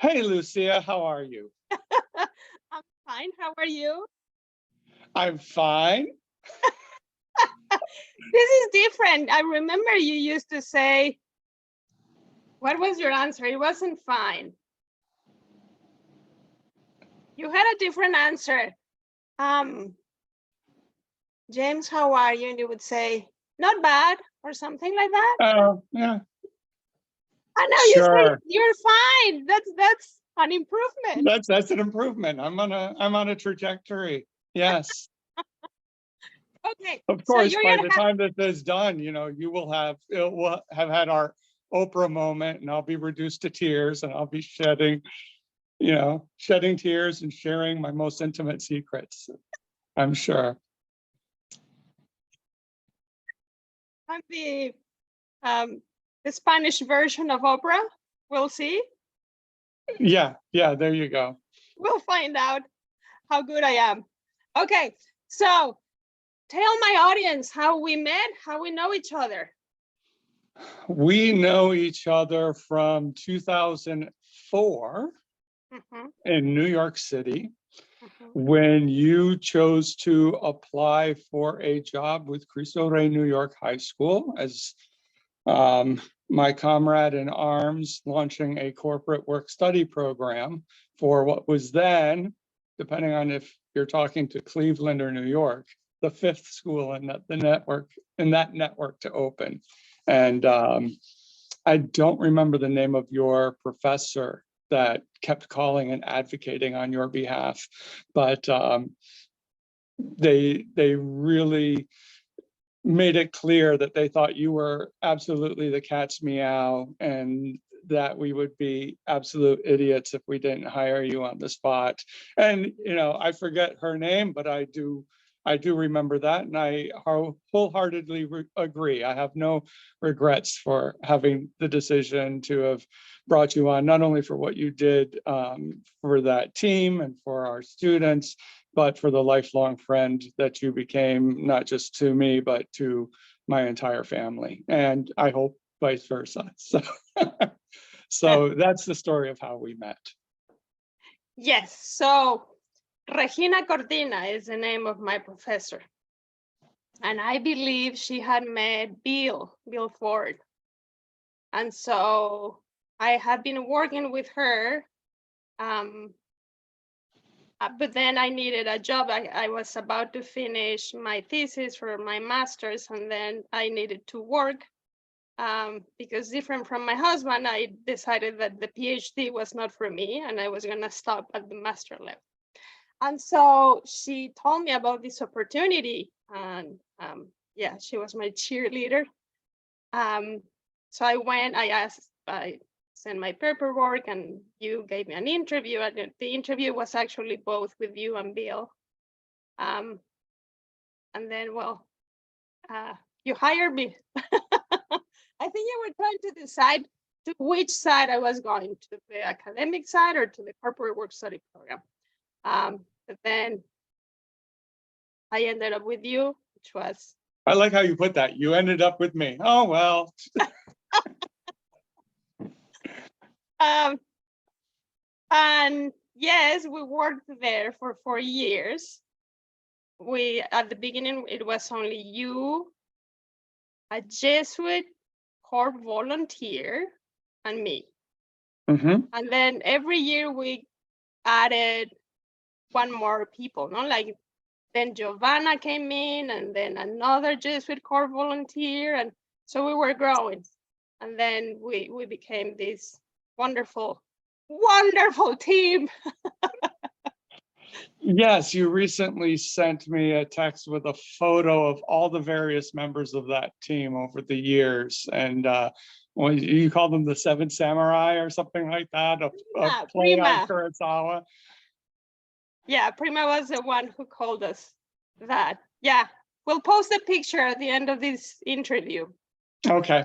Hey, Lucia, how are you? I'm fine. How are you? I'm fine. This is different. I remember you used to say, what was your answer? It wasn't fine. You had a different answer. James, how are you? And you would say, not bad, or something like that. Oh, yeah. I know you say Sure. you're fine. That's an improvement. That's an improvement. I'm on a trajectory. Yes. Okay. Of So course, you're by gonna the time that this is done, we'll have had our Oprah moment, and I'll be reduced to tears, and I'll be shedding tears and sharing my most intimate secrets, I'm sure. have the Spanish version of Oprah. We'll see. Yeah, there you go. We'll find out how good I am. Okay, so tell my audience how we met, how we know each other. We know each other from 2004 in New York City, when you chose to apply for a job with Cristo Rey New York High School as my comrade in arms, launching a corporate work study program for what was then, depending on if you're talking to Cleveland or New York, the fifth school in that network to open. And I don't remember the name of your professor that kept calling and advocating on your behalf, but they really made it clear that they thought you were absolutely the cat's meow, and that we would be absolute idiots if we didn't hire you on the spot. And I forget her name, but I do remember that, and I wholeheartedly agree. I have no regrets for having the decision to have brought you on, not only for what you did for that team and for our students, but for the lifelong friend that you became, not just to me, but to my entire family. And I hope vice versa. So that's the story of how we met. Yes, so Regina Cortina is the name of my professor. And I believe she had met Bill Ford. And so I had been working with her, but then I needed a job. I was about to finish my thesis for my master's, and then I needed to work because, different from my husband, I decided that the PhD was not for me and I was gonna stop at the master level. And so she told me about this opportunity, and yeah, she was my cheerleader. So I went, I sent my paperwork, and you gave me an interview. And the interview was actually both with you and Bill. And then, well, you hired me. I think you were trying to decide to which side I was going, to the academic side or to the corporate work study program. But then I ended up with you, which was... I like how you put that. You ended up with me. Oh, well. And yes, we worked there for 4 years. At the beginning, it was only you, a Jesuit corps volunteer, and me. And then every year we added one more people, no? Like, then Giovanna came in, and then another Jesuit corps volunteer, and so we were growing. And then we became this wonderful team. Yes, you recently sent me a text with a photo of all the various members of that team over the years, and you call them the Seven Samurai or something like that, a play on Kurosawa. Yeah, Prima was the one who called us that. Yeah, we'll post a picture at the end of this interview. Okay,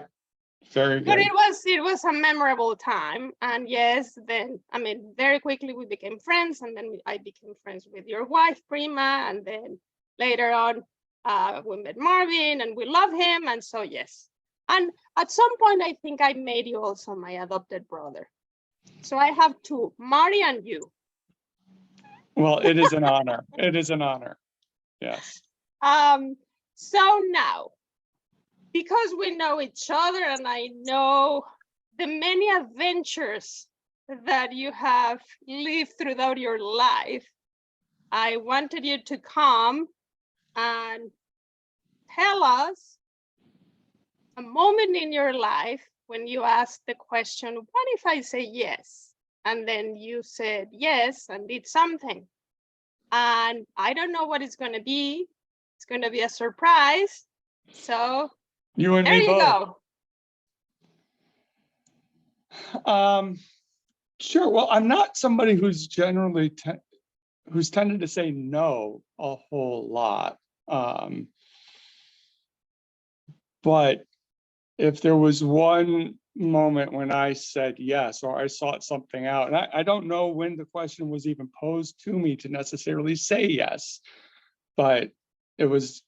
very good. But it was a memorable time. And yes, then, I mean, very quickly we became friends, and then I became friends with your wife, Prima, and then later on we met Marvin, and we love him, and so yes. And at some point, I think I made you also my adopted brother. So I have to marry on you. Well, it is an honor. It is an honor. Yes. So now, because we know each other and I know the many adventures that you have lived throughout your life, I wanted you to come and tell us a moment in your life when you asked the question, what if I say yes? And then you said yes and did something. And I don't know what it's going to be. It's going to be a surprise. So You and there me you both. go. Sure. Well, I'm not somebody who's generally who's tended to say no a whole lot. But if there was one moment when I said yes, or I sought something out, and I don't know when the question was even posed to me to necessarily say yes, but it was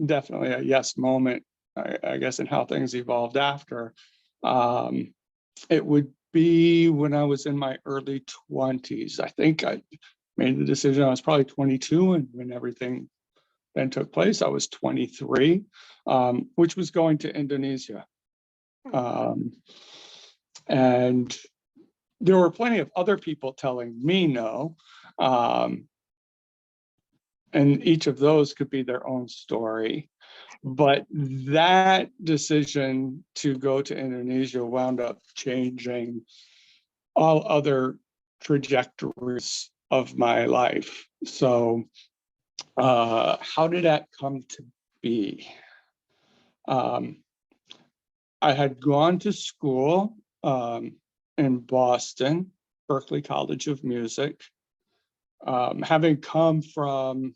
definitely a yes moment, I guess, in how things evolved after. It would be when I was in my early 20s. I think I made the decision. I was probably 22, and when everything then took place, I was 23, which was going to Indonesia. And there were plenty of other people telling me no. And each of those could be their own story. But that decision to go to Indonesia wound up changing all other trajectories of my life. So how did that come to be? I had gone to school in Boston, Berklee College of Music, having come from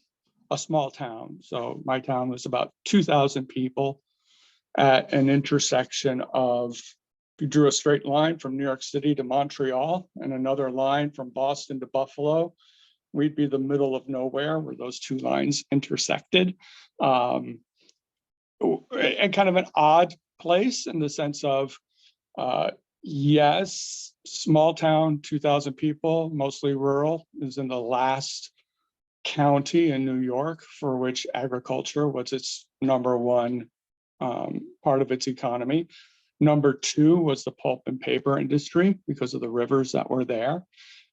a small town. So my town was about 2,000 people at an intersection of, if you drew a straight line from New York City to Montreal and another line from Boston to Buffalo, we'd be the middle of nowhere where those two lines intersected. And kind of an odd place in the sense of, yes, small town, 2,000 people, mostly rural, is in the last county in New York for which agriculture was its number one part of its economy. Number two was the pulp and paper industry because of the rivers that were there.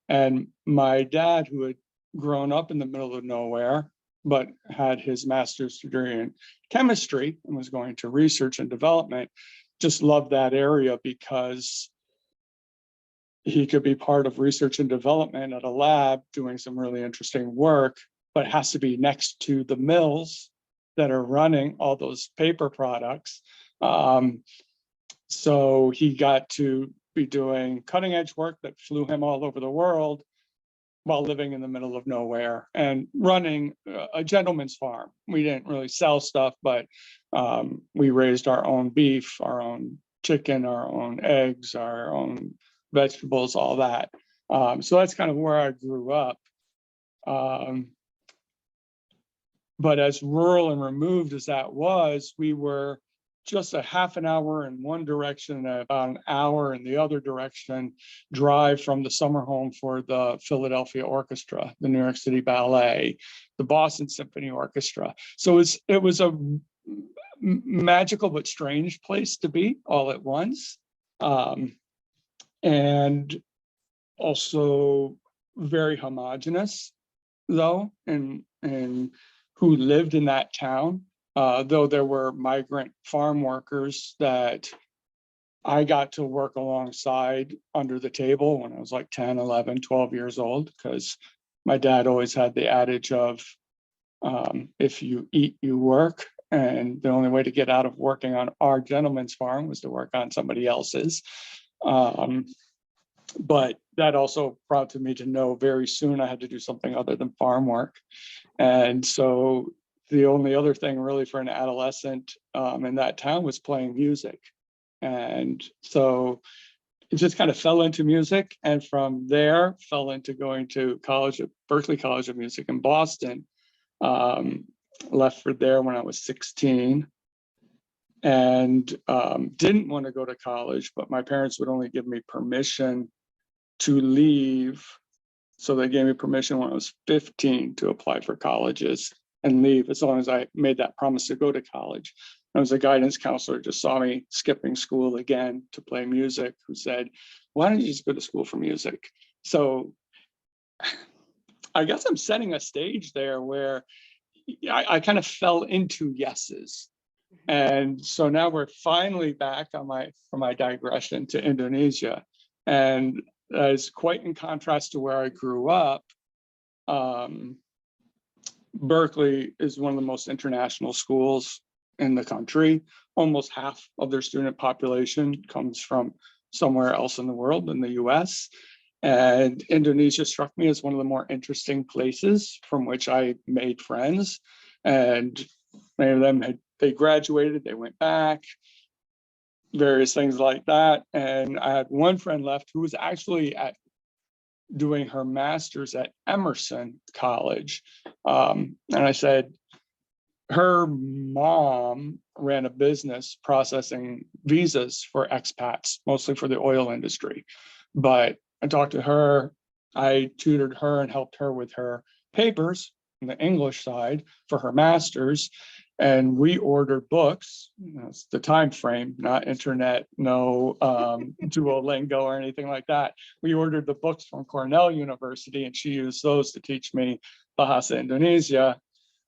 And my dad, who had grown up in the middle of nowhere, but had his master's degree in chemistry and was going to research and development, just loved that area because he could be part of research and development at a lab doing some really interesting work, but it has to be next to the mills that are running all those paper products. So he got to be doing cutting edge work that flew him all over the world while living in the middle of nowhere and running a gentleman's farm. We didn't really sell stuff, but we raised our own beef, our own chicken, our own eggs, our own vegetables, all that. So that's kind of where I grew up. But as rural and removed as that was, we were just a half an hour in one direction and about an hour in the other direction drive from the summer home for the Philadelphia Orchestra, the New York City Ballet, the Boston Symphony Orchestra. So it was a magical but strange place to be all at once. And also very homogenous, though, and who lived in that town. Though there were migrant farm workers that I got to work alongside under the table when I was like 10, 11, 12 years old, because my dad always had the adage of, if you eat, you work. And the only way to get out of working on our gentleman's farm was to work on somebody else's. But that also prompted me to know very soon I had to do something other than farm work. And so the only other thing really for an adolescent in that town was playing music. And so it just kind of fell into music. And from there, fell into going to college at Berklee College of Music in Boston. Left for there when I was 16 and didn't want to go to college, but my parents would only give me permission to leave. So they gave me permission when I was 15 to apply for colleges and leave as long as I made that promise to go to college. There was a guidance counselor just saw me skipping school again to play music, who said, why don't you just go to school for music? So I guess I'm setting a stage there where I kind of fell into yeses. And so now we're finally back on my digression to Indonesia. And as quite in contrast to where I grew up, Berkeley is one of the most international schools in the country. Almost half of their student population comes from somewhere else in the world, in the US. And Indonesia struck me as one of the more interesting places from which I made friends. And many of them they graduated, they went back, various things like that. And I had one friend left who was actually doing her master's at Emerson College. And I said, her mom ran a business processing visas for expats, mostly for the oil industry. But I talked to her, I tutored her and helped her with her papers on the English side for her master's. And we ordered books. That's the time frame, not internet, no Duolingo or anything like that. We ordered the books from Cornell University, and she used those to teach me Bahasa Indonesia.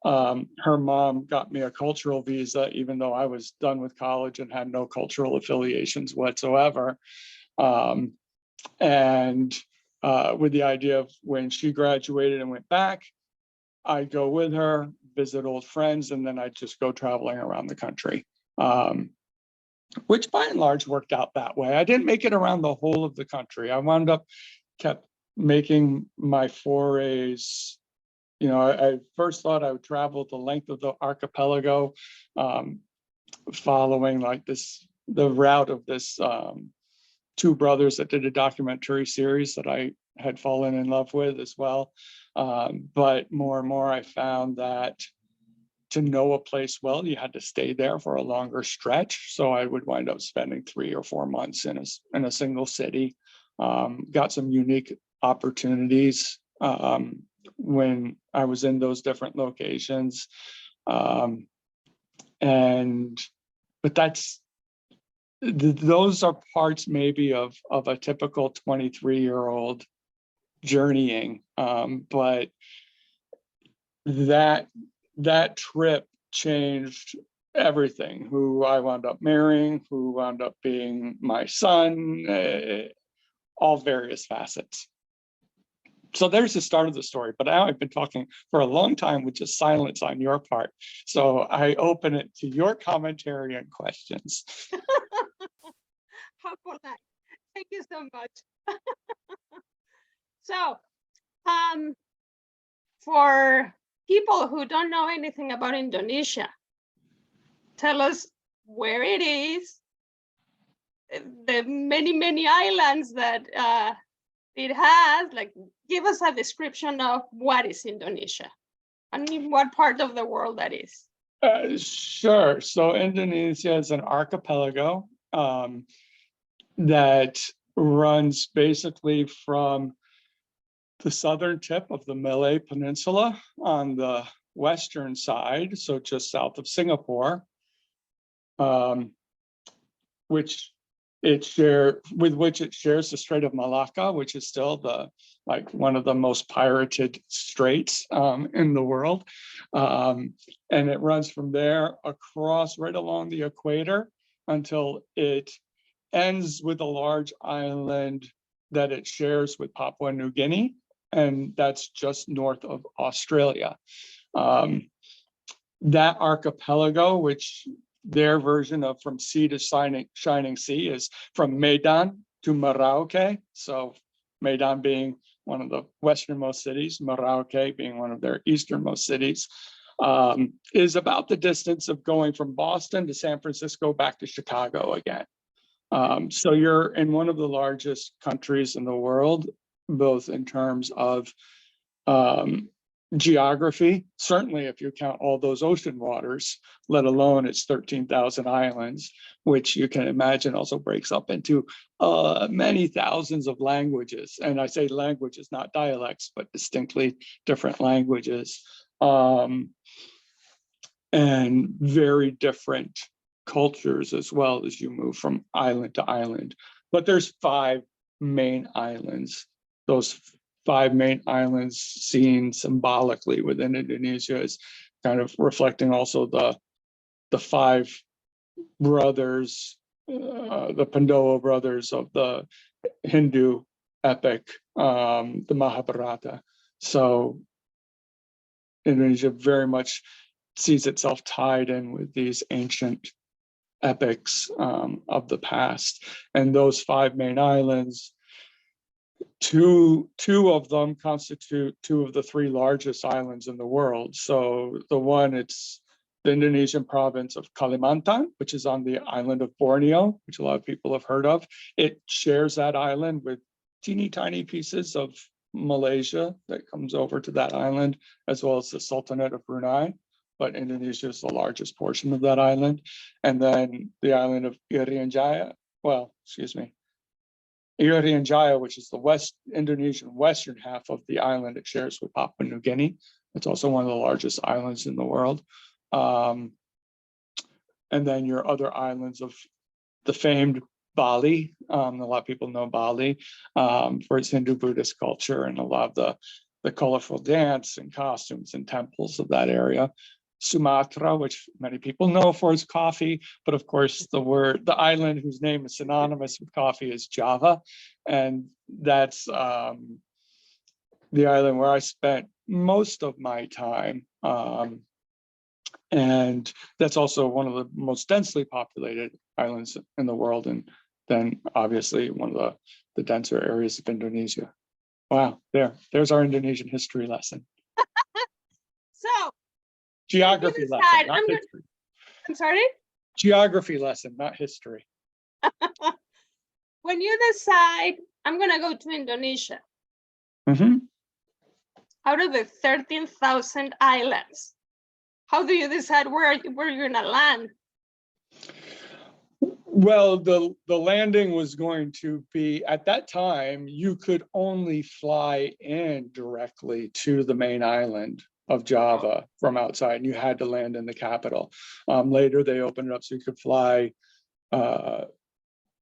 Her mom got me a cultural visa, even though I was done with college and had no cultural affiliations whatsoever. And with the idea of when she graduated and went back, I'd go with her, visit old friends, and then I'd just go traveling around the country, which by and large worked out that way. I didn't make it around the whole of the country. I wound up kept making my forays. You know, I first thought I would travel the length of the archipelago, following like the route of this two brothers that did a documentary series that I had fallen in love with as well. But more and more I found that to know a place well, you had to stay there for a longer stretch. So I would wind up spending 3 or 4 months in a single city. Got some unique opportunities when I was in those different locations. But those are parts maybe of a typical 23-year-old journeying. But that trip changed everything. Who I wound up marrying, who wound up being my son, all various facets. So there's the start of the story, but now I've been talking for a long time with just silence on your part. So I open it to your commentary and questions. How polite. Thank you so much. So, for people who don't know anything about Indonesia, tell us where it is, the many islands that it has. Like, give us a description of what is Indonesia and in what part of the world that is. Sure. So Indonesia is an archipelago that runs basically from the southern tip of the Malay Peninsula on the western side, so just south of Singapore, which it shares the Strait of Malacca, which is still one of the most pirated straits in the world. And it runs from there across right along the equator until it ends with a large island that it shares with Papua New Guinea, and that's just north of Australia. That archipelago, which their version of from sea to shining sea, is from Medan to Merauke. So Medan being one of the westernmost cities, Merauke being one of their easternmost cities, is about the distance of going from Boston to San Francisco back to Chicago again. So you're in one of the largest countries in the world, both in terms of geography, certainly if you count all those ocean waters, let alone its 13,000 islands, which you can imagine also breaks up into many thousands of languages. And I say languages, not dialects, but distinctly different languages. And very different cultures as well as you move from island to island. But there's 5 main islands. Those 5 main islands seen symbolically within Indonesia is kind of reflecting also the 5 brothers, the Pandowa brothers of the Hindu epic, the Mahabharata. So Indonesia very much sees itself tied in with these ancient epics of the past. And those 5 main islands, two of them constitute 2 of the 3 largest islands in the world. So the one, it's the Indonesian province of Kalimantan, which is on the island of Borneo, which a lot of people have heard of. It shares that island with teeny tiny pieces of Malaysia that comes over to that island, as well as the Sultanate of Brunei. But Indonesia is the largest portion of that island. And then the island of Irian Jaya, Irian Jaya, which is the Indonesian western half of the island, it shares with Papua New Guinea. It's also one of the largest islands in the world. And then your other islands of the famed Bali. A lot of people know Bali for its Hindu Buddhist culture and a lot of the colorful dance and costumes and temples of that area. Sumatra, which many people know for its coffee, but of course the island whose name is synonymous with coffee is Java, and that's the island where I spent most of my time. And that's also one of the most densely populated islands in the world, and then obviously one of the denser areas of Indonesia. Wow, there's our Indonesian history lesson. So geography lesson, not history. I'm sorry? Geography lesson, not history. When you decide, I'm going to go to Indonesia, out of the 13,000 islands, how do you decide where you're going to land? Well, the landing was going to be, at that time, you could only fly in directly to the main island of Java from outside, and you had to land in the capital. Later, they opened it up so you could fly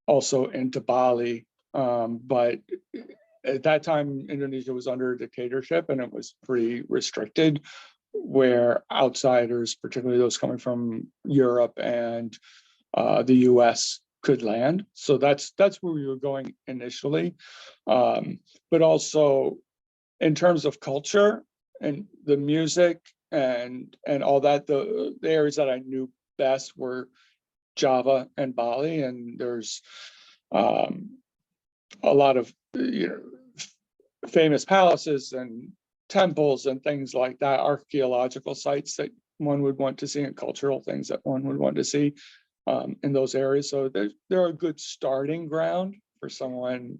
also into Bali. But at that time, Indonesia was under a dictatorship, and it was pretty restricted, where outsiders, particularly those coming from Europe and the US, could land. So that's where we were going initially. But also in terms of culture and the music and all that, the areas that I knew best were Java and Bali, and there's a lot of famous palaces and temples and things like that, archaeological sites that one would want to see, and cultural things that one would want to see in those areas. So they're a good starting ground for someone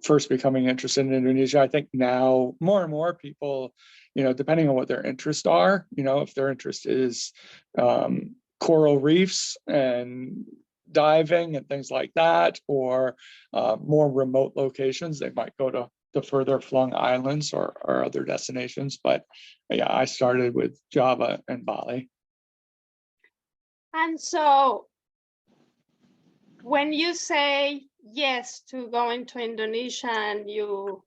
first becoming interested in Indonesia. I think now more and more people, depending on what their interests are, if their interest is coral reefs and diving and things like that, or more remote locations, they might go to the further flung islands or other destinations. But yeah, I started with Java and Bali. And so when you say yes to going to Indonesia and you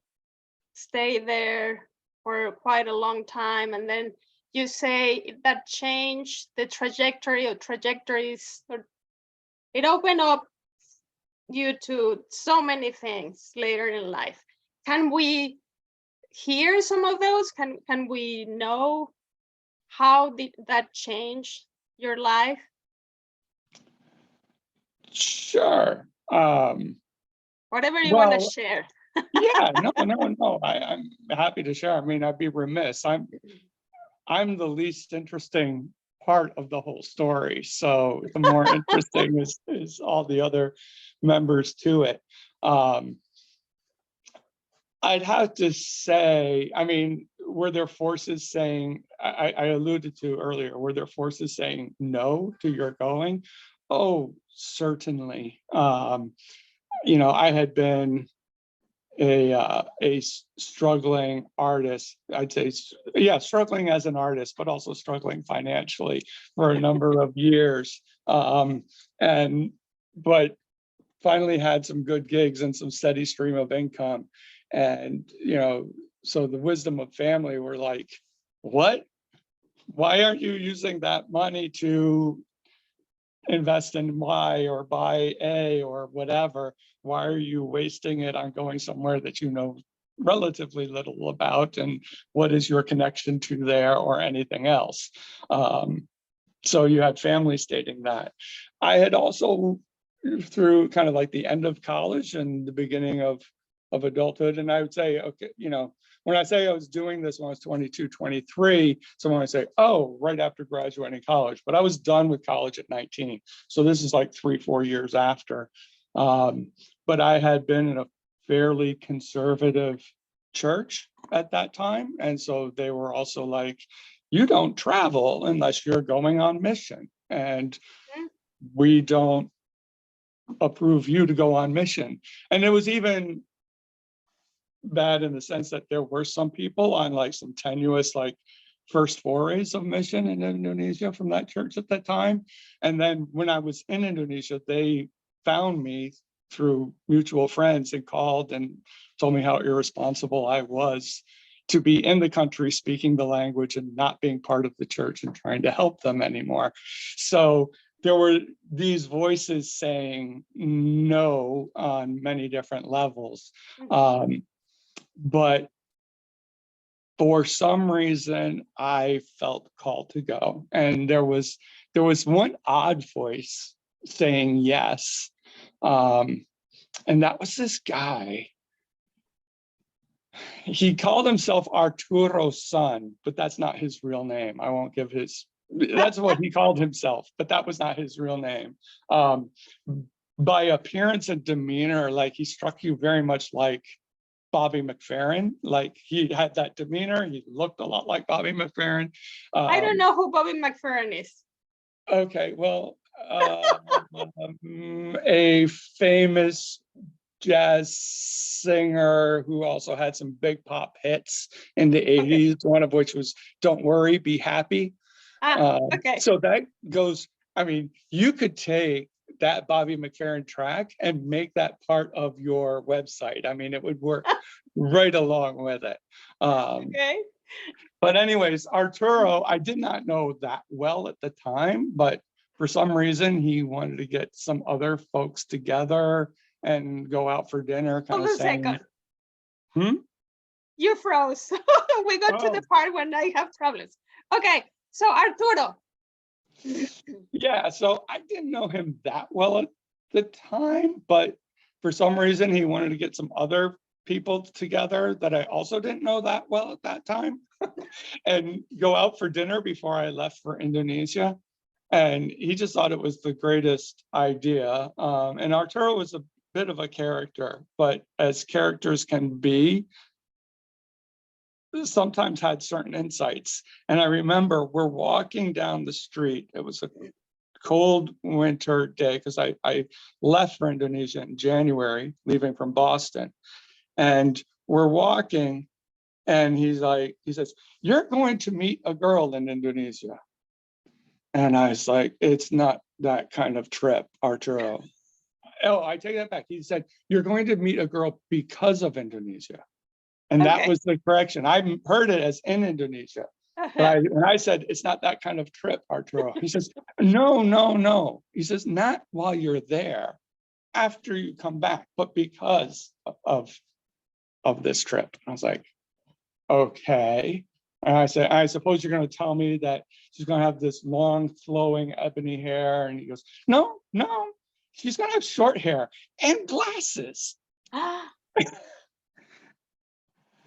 stay there for quite a long time, and then you say that changed the trajectory or trajectories, or it opened up you to so many things later in life. Can we hear some of those? Can we know how did that change your life? Sure. Whatever you want to share. Yeah, no. I'm happy to share. I mean, I'd be remiss. I'm the least interesting part of the whole story. So the more interesting is all the other members to it. I'd have to say, I mean, were there forces saying, I alluded to earlier, were there forces saying no to your going? Oh, certainly. I had been a struggling artist, I'd say, yeah, struggling as an artist, but also struggling financially for a number of years. And but finally had some good gigs and some steady stream of income. And, so the wisdom of family were like, what? Why aren't you using that money to invest in Y or buy A or whatever? Why are you wasting it on going somewhere that you know relatively little about? And what is your connection to there or anything else? So you had family stating that. I had also, through kind of like the end of college and the beginning of adulthood, and I would say, okay, when I say I was doing this when I was 22, 23, someone would say, oh, right after graduating college, but I was done with college at 19. So this is like 3-4 years after. But I had been in a fairly conservative church at that time. And so they were also like, you don't travel unless you're going on mission. And we don't approve you to go on mission. And it was even bad in the sense that there were some people on like some tenuous, like first forays of mission in Indonesia from that church at that time. And then when I was in Indonesia, they found me through mutual friends and called and told me how irresponsible I was to be in the country speaking the language and not being part of the church and trying to help them anymore. So there were these voices saying no on many different levels. But for some reason, I felt called to go. And there was one odd voice saying yes. And that was this guy. He called himself Arturo's son, but that's not his real name. I won't give that's what he called himself, but that was not his real name. By appearance and demeanor, like he struck you very much like Bobby McFerrin. Like he had that demeanor. He looked a lot like Bobby McFerrin. I don't know who Bobby McFerrin is. Okay, well, a famous jazz singer who also had some big pop hits in the 80s, one of which was Don't Worry, Be Happy. Okay. So that goes, I mean, you could take that Bobby McFerrin track and make that part of your website. I mean, it would work right along with it. Okay. But anyways, Arturo, I did not know that well at the time, but for some reason he wanted to get some other folks together and go out for dinner, kind Hold of a saying, second. You froze. We got to the part when I have problems. Okay, so Arturo. Yeah, so I didn't know him that well at the time, but for some reason he wanted to get some other people together that I also didn't know that well at that time and go out for dinner before I left for Indonesia. And he just thought it was the greatest idea. And Arturo was a bit of a character, but as characters can be, sometimes had certain insights. And I remember we're walking down the street. It was a cold winter day because I left for Indonesia in January, leaving from Boston. And we're walking and he says, you're going to meet a girl in Indonesia. And I was like, it's not that kind of trip, Arturo. Oh, I take that back. He said, you're going to meet a girl because of Indonesia. And that was the correction. I heard it as in Indonesia. But when I said, it's not that kind of trip, Arturo, he says, no, no, no. He says, not while you're there, after you come back, but because of this trip. I was like, okay. And I said, I suppose you're going to tell me that she's going to have this long flowing ebony hair. And he goes, no, no, she's going to have short hair and glasses.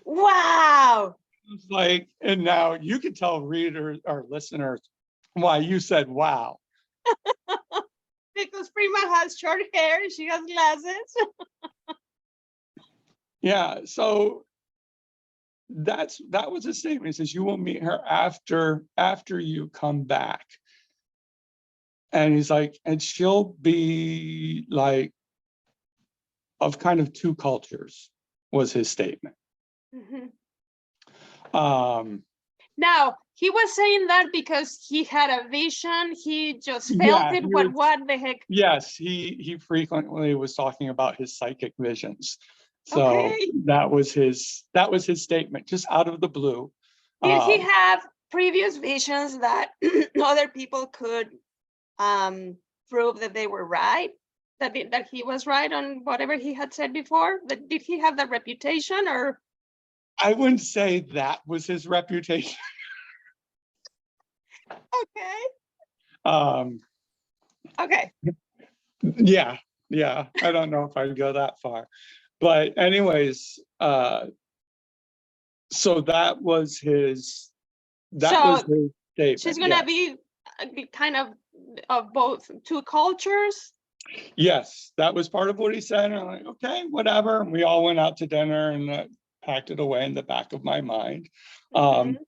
Wow. It's like, and now you can tell readers or listeners why you said wow. Because Prima has short hair, she has glasses. Yeah, so that was his statement. He says, you will meet her after you come back. And he's like, and she'll be like of kind of two cultures, was his statement. Mhm. Um, Now, he was saying that because he had a vision, he just felt yeah, it. he was, What the heck? yes, he frequently was talking about his psychic visions. So Okay. that was his statement, just out of the blue. Did he Um, have previous visions that other people could prove that they were right? That he was right on whatever he had said before? That did he have that reputation or? I wouldn't say that was his reputation. Okay. Um, Okay. yeah, I don't know if I'd go that far. But anyways, so that was his So she's statement. Yeah. gonna be kind of both two cultures. Yes, that was part of what he said. And I'm like, okay, whatever. And we all went out to dinner and packed it away in the back of my mind. Mhm.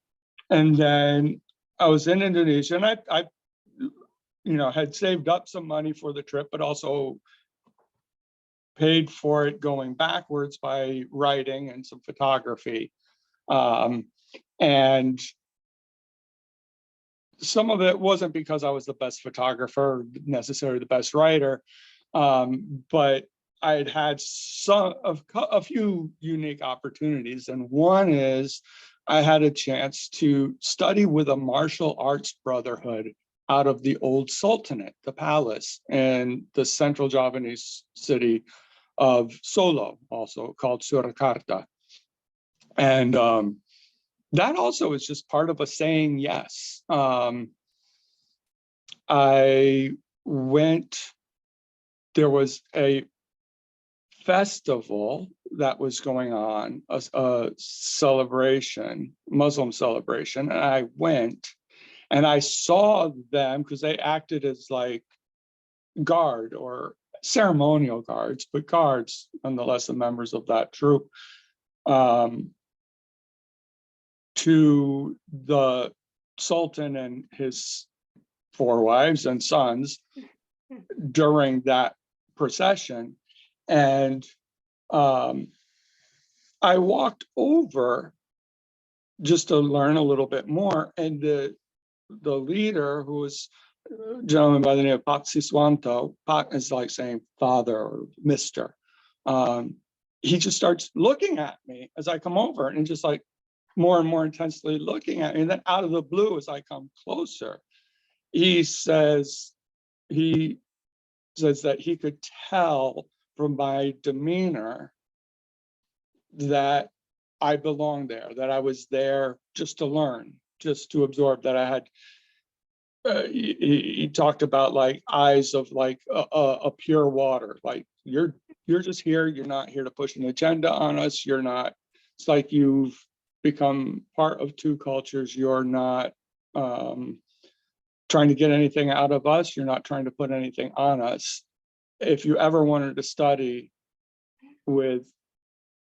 And then I was in Indonesia, and I had saved up some money for the trip, but also paid for it going backwards by writing and some photography. And some of it wasn't because I was the best photographer, necessarily the best writer, but I had had a few unique opportunities. And one is I had a chance to study with a martial arts brotherhood out of the old Sultanate, the palace, in the central Javanese city of Solo, also called Surakarta. And that also is just part of a saying yes. I went, there was a festival that was going on, a celebration, Muslim celebration, and I went and I saw them because they acted as like guard or ceremonial guards, but guards nonetheless, the members of that troop, to the Sultan and his 4 wives and sons during that procession. And I walked over just to learn a little bit more. And the leader, who was a gentleman by the name of Pak Siswanto, Pak is like saying father or mister. He just starts looking at me as I come over and just like more and more intensely looking at me. And then out of the blue, as I come closer, he says that he could tell from my demeanor that I belonged there, that I was there just to learn, just to absorb, that I had, he talked about like eyes of like a pure water, like you're just here, you're not here to push an agenda on us, you're not, it's like you've become part of two cultures, you're not trying to get anything out of us, you're not trying to put anything on us. If you ever wanted to study with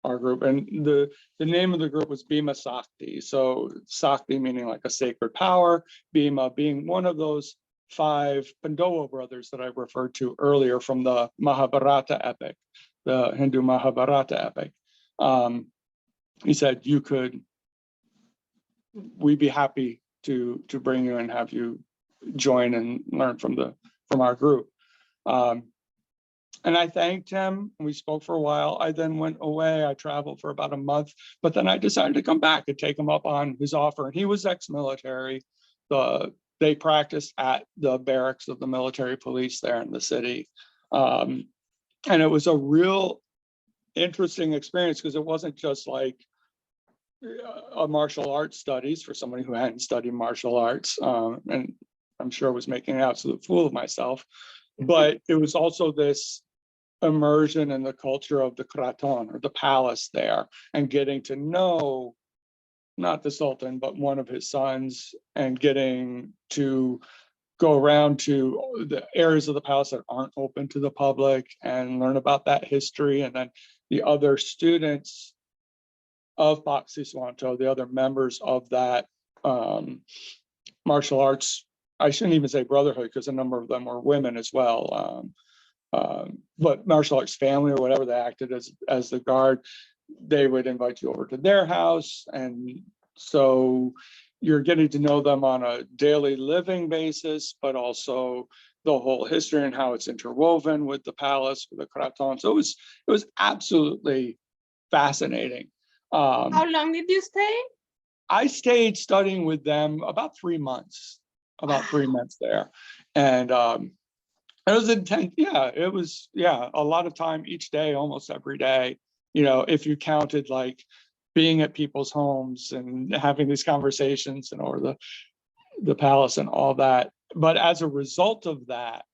our group, and the name of the group was Bhima Sakti. So Sakti meaning like a sacred power, Bhima being one of those 5 Pandava brothers that I referred to earlier from the Mahabharata epic, the Hindu Mahabharata epic. He said, we'd be happy to bring you and have you join and learn from our group. And I thanked him, and we spoke for a while. I then went away. I traveled for about a month, but then I decided to come back and take him up on his offer. And he was ex-military. They practiced at the barracks of the military police there in the city. And it was a real interesting experience because it wasn't just like a martial arts studies for somebody who hadn't studied martial arts. And I'm sure I was making an absolute fool of myself, but it was also this immersion in the culture of the kraton, or the palace there, and getting to know not the Sultan, but one of his sons, and getting to go around to the areas of the palace that aren't open to the public and learn about that history, and then the other students of Foxy Swanto, the other members of that martial arts, I shouldn't even say brotherhood, because a number of them were women as well. But martial arts family or whatever, they acted as the guard. They would invite you over to their house, and so you're getting to know them on a daily living basis, but also the whole history and how it's interwoven with the palace, with the Kraton. So it was absolutely fascinating. How long did you stay? I stayed studying with them about 3 months, there. And it was intense. Yeah, it was, a lot of time each day, almost every day, if you counted like being at people's homes and having these conversations and over the palace and all that. But as a result of that,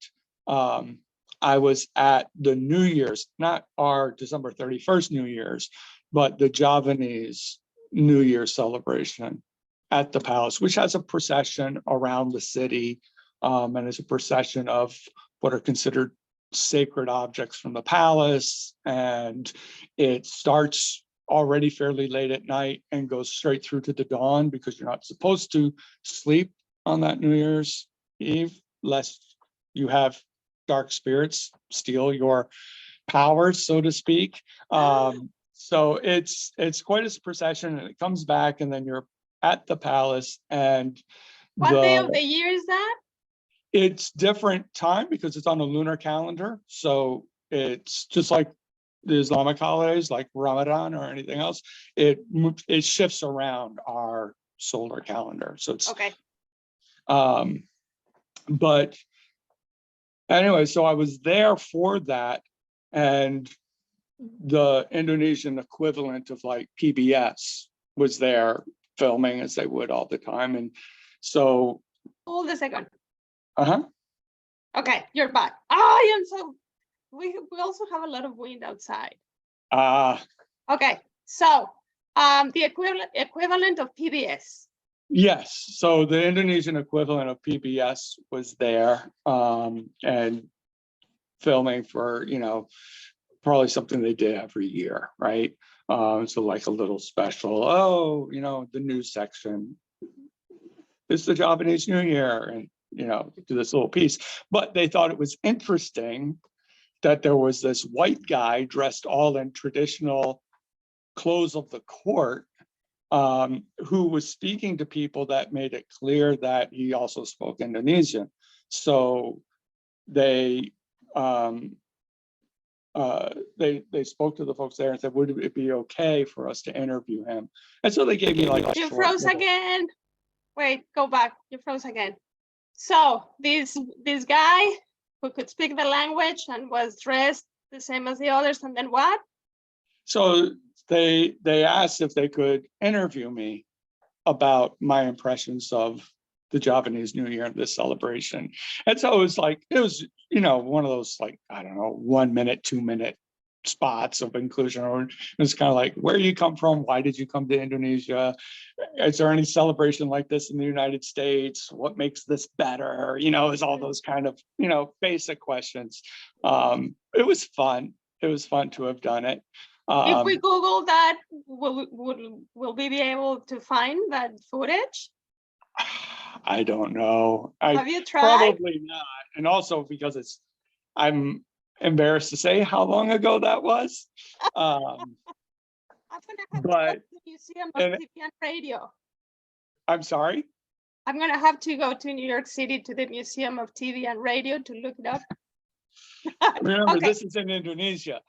I was at the New Year's, not our December 31st New Year's, but the Javanese New Year's celebration at the palace, which has a procession around the city, and is a procession of what are considered sacred objects from the palace. And it starts already fairly late at night and goes straight through to the dawn, because you're not supposed to sleep on that New Year's Eve, lest you have dark spirits steal your powers, so to speak. So it's quite a procession, and it comes back, and then you're at the palace. And what day of the year is that? It's different time because it's on a lunar calendar. So it's just like the Islamic holidays, like Ramadan or anything else. It shifts around our solar calendar. So it's okay. But anyway, so I was there for that, and the Indonesian equivalent of like PBS was there filming, as they would all the time. And so hold a second. Uh-huh. Okay, you're back. I am so we also have a lot of wind outside. Okay, so the equivalent of PBS. Yes, so the Indonesian equivalent of PBS was there, and filming for, probably something they did every year, right? So like a little special, the news section, it's the Japanese New Year, and do this little piece. But they thought it was interesting that there was this white guy dressed all in traditional clothes of the court, who was speaking to people that made it clear that he also spoke Indonesian. So they spoke to the folks there and said, would it be okay for us to interview him? And so they gave me like a you froze again. Wait, go back. You froze again. So this guy who could speak the language and was dressed the same as the others, and then what? So they asked if they could interview me about my impressions of the Javanese New Year and this celebration. And so it was one of those, like, I don't know, 1 minute, 2 minute spots of inclusion. Or it's kind of like, where you come from? Why did you come to Indonesia? Is there any celebration like this in the United States? What makes this better? Is all those kind of, basic questions. It was fun. It was fun to have done it. If we Google that, will we be able to find that footage? I don't know. Have you tried? Probably not. And also because I'm embarrassed to say how long ago that was. I'm gonna have to go to the Museum of TV and Radio. I'm sorry? I'm gonna have to go to New York City to the Museum of TV and Radio to look it up. Remember, This is in Indonesia.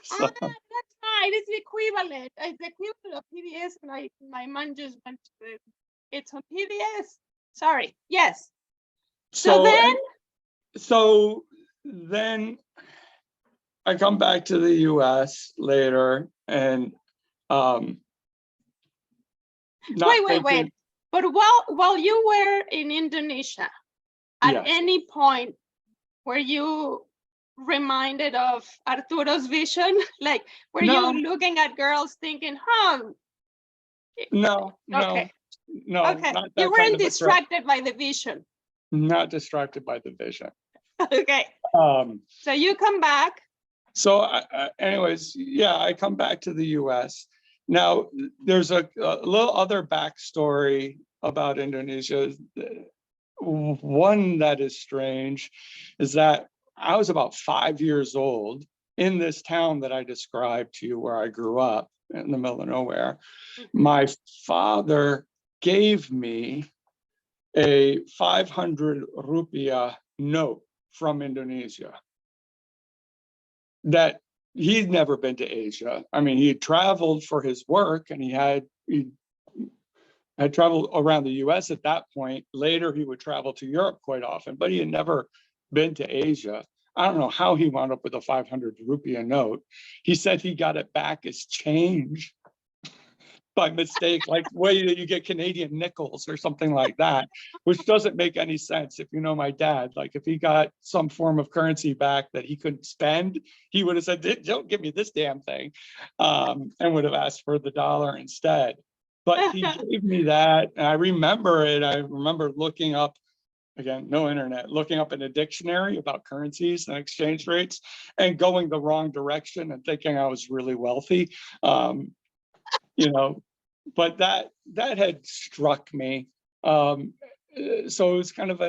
So. That's right. It's the equivalent. It's the equivalent of PBS. And my mind just went to it's on PBS. Sorry. Yes. So then I come back to the US later, and wait. But while you were in Indonesia, at any point were you reminded of Arturo's vision? Like, were you looking at girls thinking, No. Okay. No. Okay. You weren't distracted by the vision. Not distracted by the vision. Okay. So you come back. So anyways, yeah, I come back to the US. Now, there's a little other backstory about Indonesia. One that is strange is that I was about 5 years old in this town that I described to you where I grew up in the middle of nowhere. My father gave me a 500 rupiah note from Indonesia that he'd never been to Asia. I mean, he had traveled for his work and he had traveled around the US at that point. Later, he would travel to Europe quite often, but he had never been to Asia. I don't know how he wound up with a 500 rupiah note. He said he got it back as change by mistake, like way you get Canadian nickels or something like that, which doesn't make any sense. If you know my dad, like if he got some form of currency back that he couldn't spend, he would have said, "Don't give me this damn thing," and would have asked for the dollar instead. But he gave me that, and I remember it. I remember looking up, again, no internet, looking up in a dictionary about currencies and exchange rates and going the wrong direction and thinking I was really wealthy. You know, but that had struck me. So it was kind of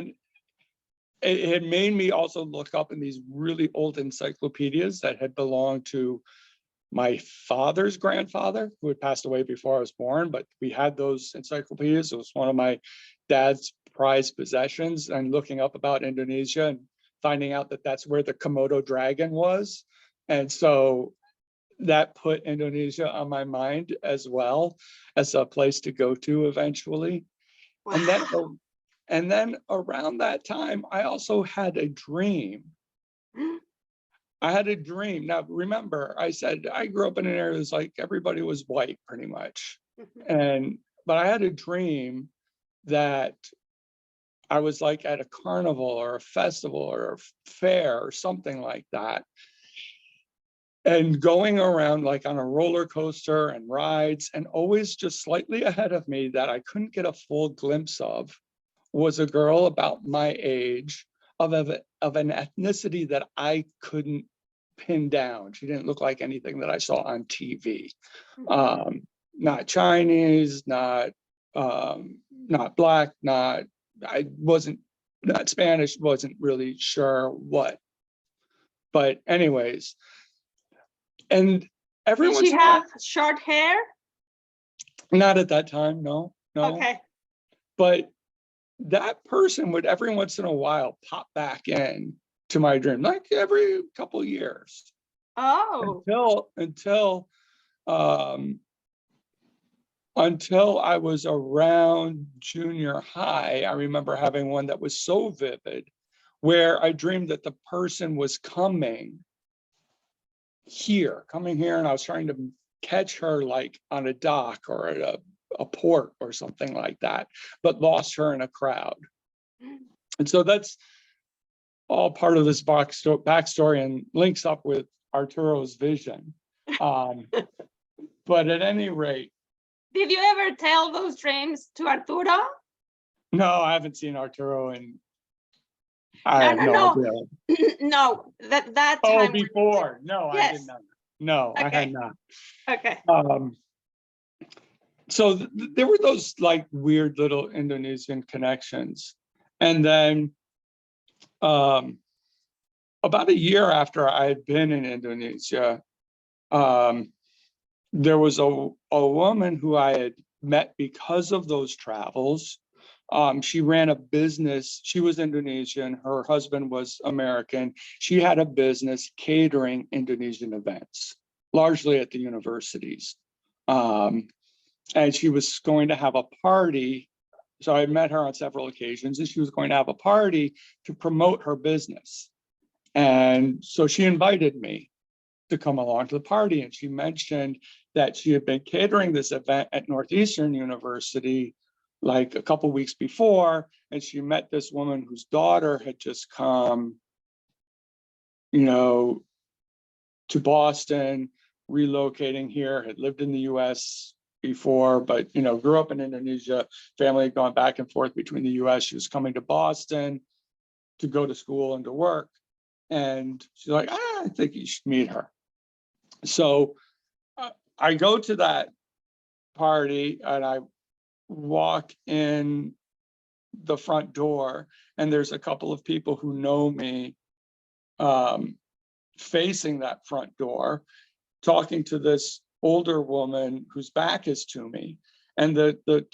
it had made me also look up in these really old encyclopedias that had belonged to my father's grandfather, who had passed away before I was born, but we had those encyclopedias. It was one of my dad's prized possessions, and looking up about Indonesia and finding out that that's where the Komodo dragon was. And so that put Indonesia on my mind as well as a place to go to eventually. Wow. And then around that time, I also had a dream. I had a dream. Now, remember, I said I grew up in an area that's like everybody was white pretty much. But I had a dream that I was like at a carnival or a festival or a fair or something like that, and going around like on a roller coaster and rides, and always just slightly ahead of me that I couldn't get a full glimpse of was a girl about my age of an ethnicity that I couldn't pin down. She didn't look like anything that I saw on TV. Not Chinese, not black, not Spanish, wasn't really sure what. But anyways, and every Did once she in a while, have short hair? not at that time, no. Okay. But that person would every once in a while pop back in to my dream, like every couple years. Oh. Until I was around junior high. I remember having one that was so vivid, where I dreamed that the person was coming here, and I was trying to catch her like on a dock or at a port or something like that, but lost her in a crowd. And so that's all part of this backstory and links up with Arturo's vision. But at any rate. Did you ever tell those dreams to Arturo? No, I haven't seen Arturo and I have no idea. No, that time. Oh, before. No, yes. I did not. No, okay. I had not. Okay. So there were those like weird little Indonesian connections. And then about a year after I had been in Indonesia, there was a woman who I had met because of those travels. She ran a business. She was Indonesian. Her husband was American. She had a business catering Indonesian events, largely at the universities. And she was going to have a party. So I met her on several occasions, and she was going to have a party to promote her business. And so she invited me to come along to the party. And she mentioned that she had been catering this event at Northeastern University like a couple weeks before, and she met this woman whose daughter had just come, to Boston, relocating here, had lived in the US before, but, grew up in Indonesia, family had gone back and forth between the US. She was coming to Boston to go to school and to work. And she's like, I think you should meet her. So I go to that party and I walk in the front door, and there's a couple of people who know me facing that front door, talking to this older woman whose back is to me. And the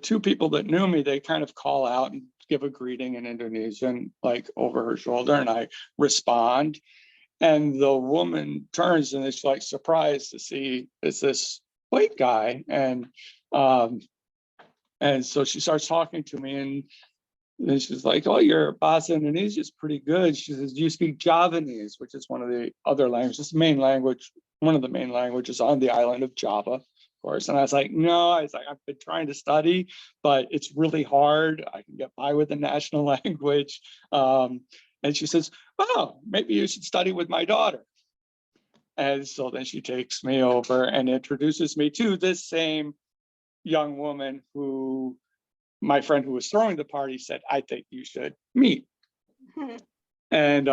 two people that knew me, they kind of call out and give a greeting in Indonesian, like over her shoulder, and I respond. And the woman turns and is like surprised to see it's this white guy. And so she starts talking to me, and then she's like, "Oh, your Bahasa Indonesia is pretty good." She says, "Do you speak Javanese?" Which is one of the other languages, main language, one of the main languages on the island of Java, of course. And I was like, "No," I was like, "I've been trying to study, but it's really hard. I can get by with the national language." And she says, "Well, maybe you should study with my daughter." And so then she takes me over and introduces me to this same young woman who my friend who was throwing the party said, "I think you should meet." And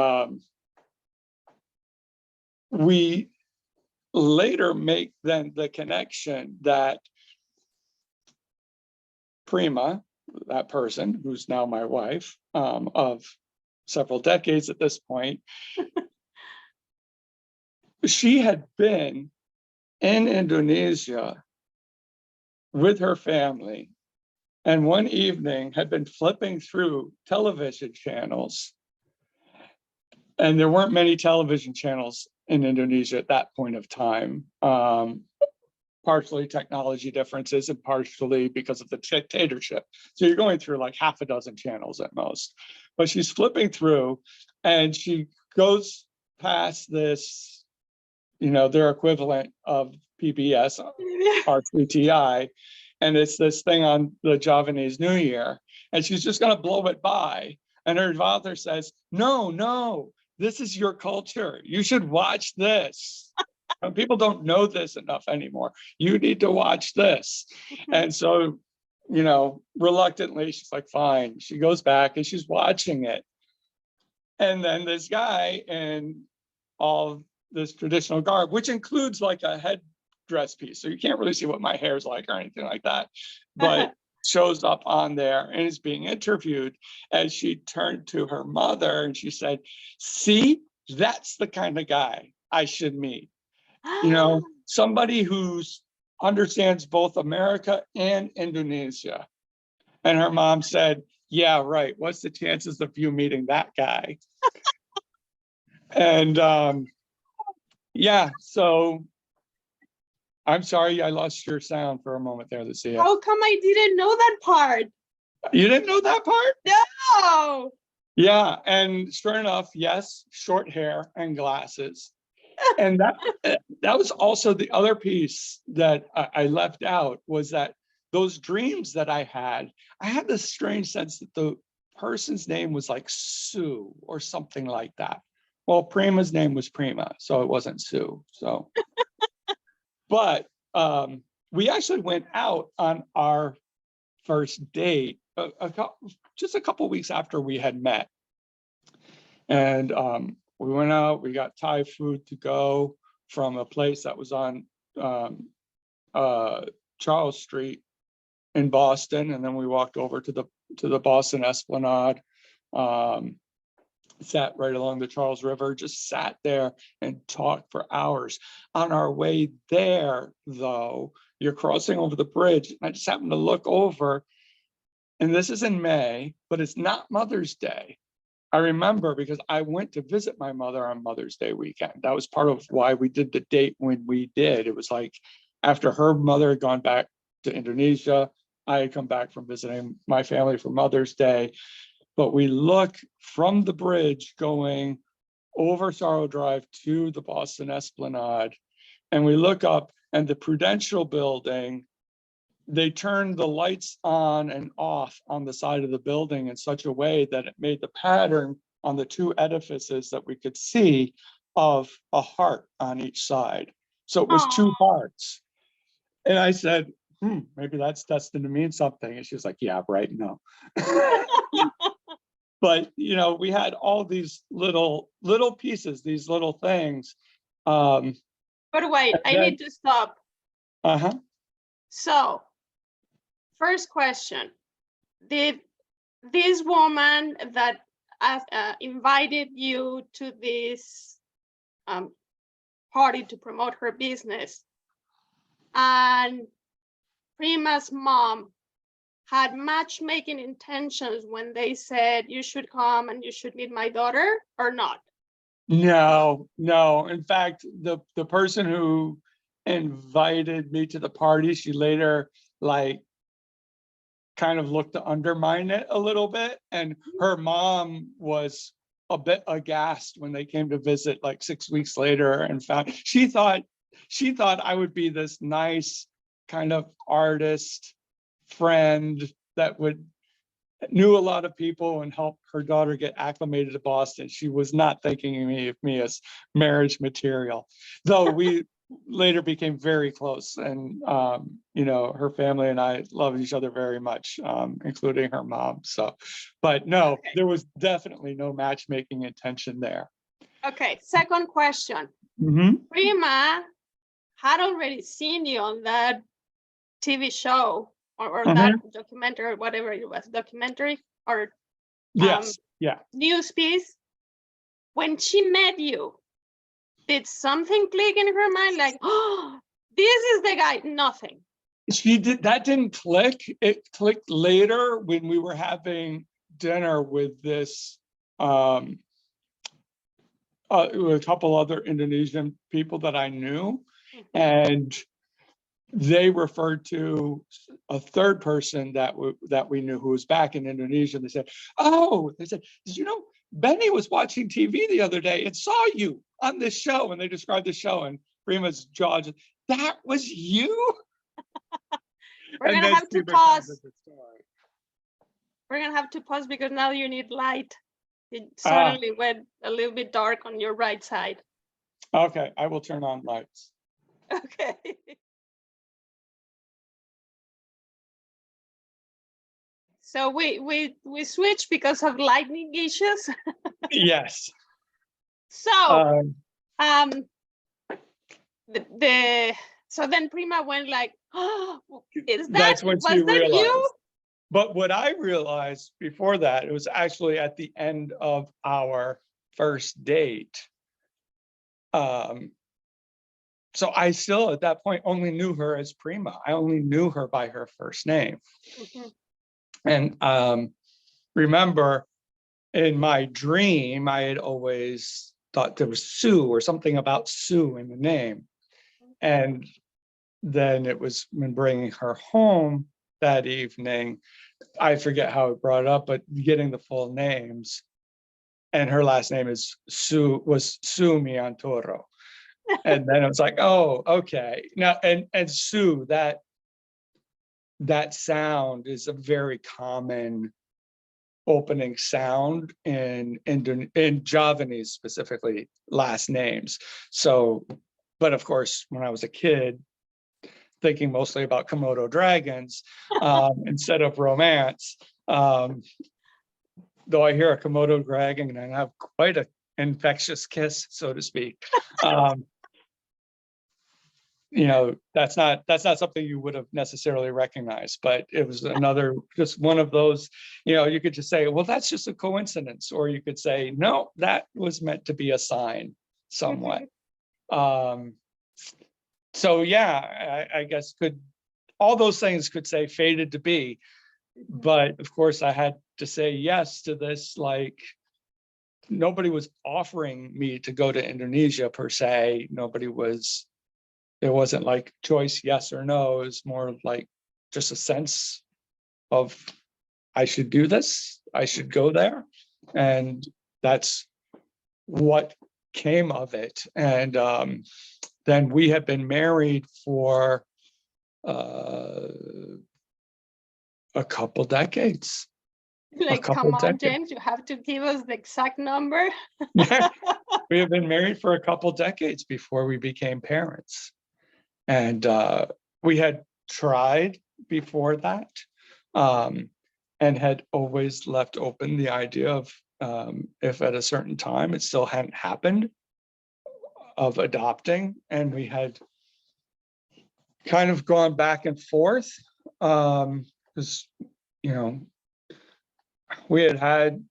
we later make then the connection that Prima, that person who's now my wife of several decades at this point, she had been in Indonesia with her family, and one evening had been flipping through television channels. And there weren't many television channels in Indonesia at that point of time, partially technology differences and partially because of the dictatorship. So you're going through like half a dozen channels at most. But she's flipping through and she goes past this, their equivalent of PBS, RCTI, and it's this thing on the Javanese New Year. And she's just going to blow it by. And her father says, "No, this is your culture. You should watch this. And people don't know this enough anymore. You need to watch this." And so, reluctantly, she's like, fine. She goes back and she's watching it. And then this guy in all this traditional garb, which includes like a headdress piece. So you can't really see what my hair is like or anything like that, but shows up on there and is being interviewed. And she turned to her mother and she said, "See, that's the kind of guy I should meet. Somebody who understands both America and Indonesia." And her mom said, "Yeah, right. What's the chances of you meeting that guy?" And yeah, so I'm sorry I lost your sound for a moment there, Lucia. How come I didn't know that part? You didn't know that part? No. Yeah, and sure enough, yes, short hair and glasses. And that was also the other piece that I left out, was that those dreams that I had this strange sense that the person's name was like Sue or something like that. Well, Prima's name was Prima, so it wasn't Sue. So, but we actually went out on our first date just a couple weeks after we had met. And we went out, we got Thai food to go from a place that was on Charles Street in Boston. And then we walked over to the Boston Esplanade, sat right along the Charles River, just sat there and talked for hours. On our way there, though, you're crossing over the bridge. And I just happened to look over, and this is in May, but it's not Mother's Day. I remember because I went to visit my mother on Mother's Day weekend. That was part of why we did the date when we did. It was like after her mother had gone back to Indonesia, I had come back from visiting my family for Mother's Day. But we look from the bridge going over Sorrow Drive to the Boston Esplanade, and we look up, and the Prudential building, they turned the lights on and off on the side of the building in such a way that it made the pattern on the two edifices that we could see of a heart on each side. So it was two hearts. And I said, maybe that's destined to mean something. And she was like, "Yeah, right, no." but we had all these little pieces, these little things. But wait, I need to stop. So, first question: did this woman that invited you to this party to promote her business and Prima's mom had matchmaking intentions when they said you should come and you should meet my daughter, or not? No. In fact, the person who invited me to the party, she later kind of looked to undermine it a little bit, and her mom was a bit aghast when they came to visit 6 weeks later, and found she thought I would be this nice kind of artist friend that knew a lot of people and helped her daughter get acclimated to Boston. She was not thinking of me as marriage material, though we later became very close, and her family and I love each other very much, including her mom. So, but no, Okay. There was definitely no matchmaking intention there. Okay, second question. Prima had already seen you on that TV show or that documentary, or whatever it was, documentary or yes, news piece. When she met you, did something click in her mind? Like, oh, this is the guy? Nothing. That didn't click. It clicked later when we were having dinner with this with a couple other Indonesian people that I knew, and they referred to a third person that we knew who was back in Indonesia. They said, did you know Benny was watching TV the other day and saw you on this show? And they described the show, and Prima's jaw just, that was you? We're gonna have to pause. We're gonna have to pause because now you need light. It suddenly went a little bit dark on your right side. Okay, I will turn on lights. Okay. So we switched because of lightning issues. Yes. So so then Prima went like, oh, was that you? But what I realized before that, it was actually at the end of our first date. So I still, at that point, only knew her as Prima. I only knew her by her first name. And remember, in my dream, I had always thought there was Sue or something about Sue in the name. And then it was when bringing her home that evening, I forget how it brought up, but getting the full names. And her last name was Sue Miantoro. And then it was like, oh, okay. Now, and Sue, that sound is a very common opening sound in Javanese, specifically last names. So, but of course, when I was a kid, thinking mostly about Komodo dragons instead of romance, though I hear a Komodo dragon and I have quite an infectious kiss, so to speak. That's not something you would have necessarily recognized, but it was just one of those, you could just say, well, that's just a coincidence, or you could say, no, that was meant to be a sign somewhat. So yeah, I guess all those things could say fated to be, but of course I had to say yes to this. Like, nobody was offering me to go to Indonesia per se. It wasn't like choice, yes or no. It was more like just a sense of, I should do this, I should go there. And that's what came of it. And then we have been married for a couple decades. Like, come on, James, you have to give us the exact number. We have been married for a couple decades before we became parents. And we had tried before that. and had always left open the idea of, if at a certain time it still hadn't happened, of adopting. And we had kind of gone back and forth, because, you know, we had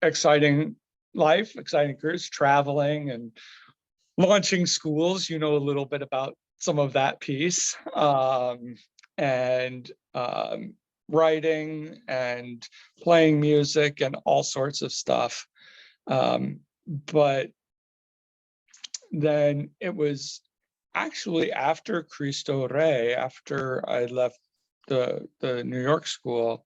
exciting life, exciting careers, traveling and launching schools, you know, a little bit about some of that piece, and writing and playing music and all sorts of stuff. But then it was actually after Cristo Rey, after I left the New York school,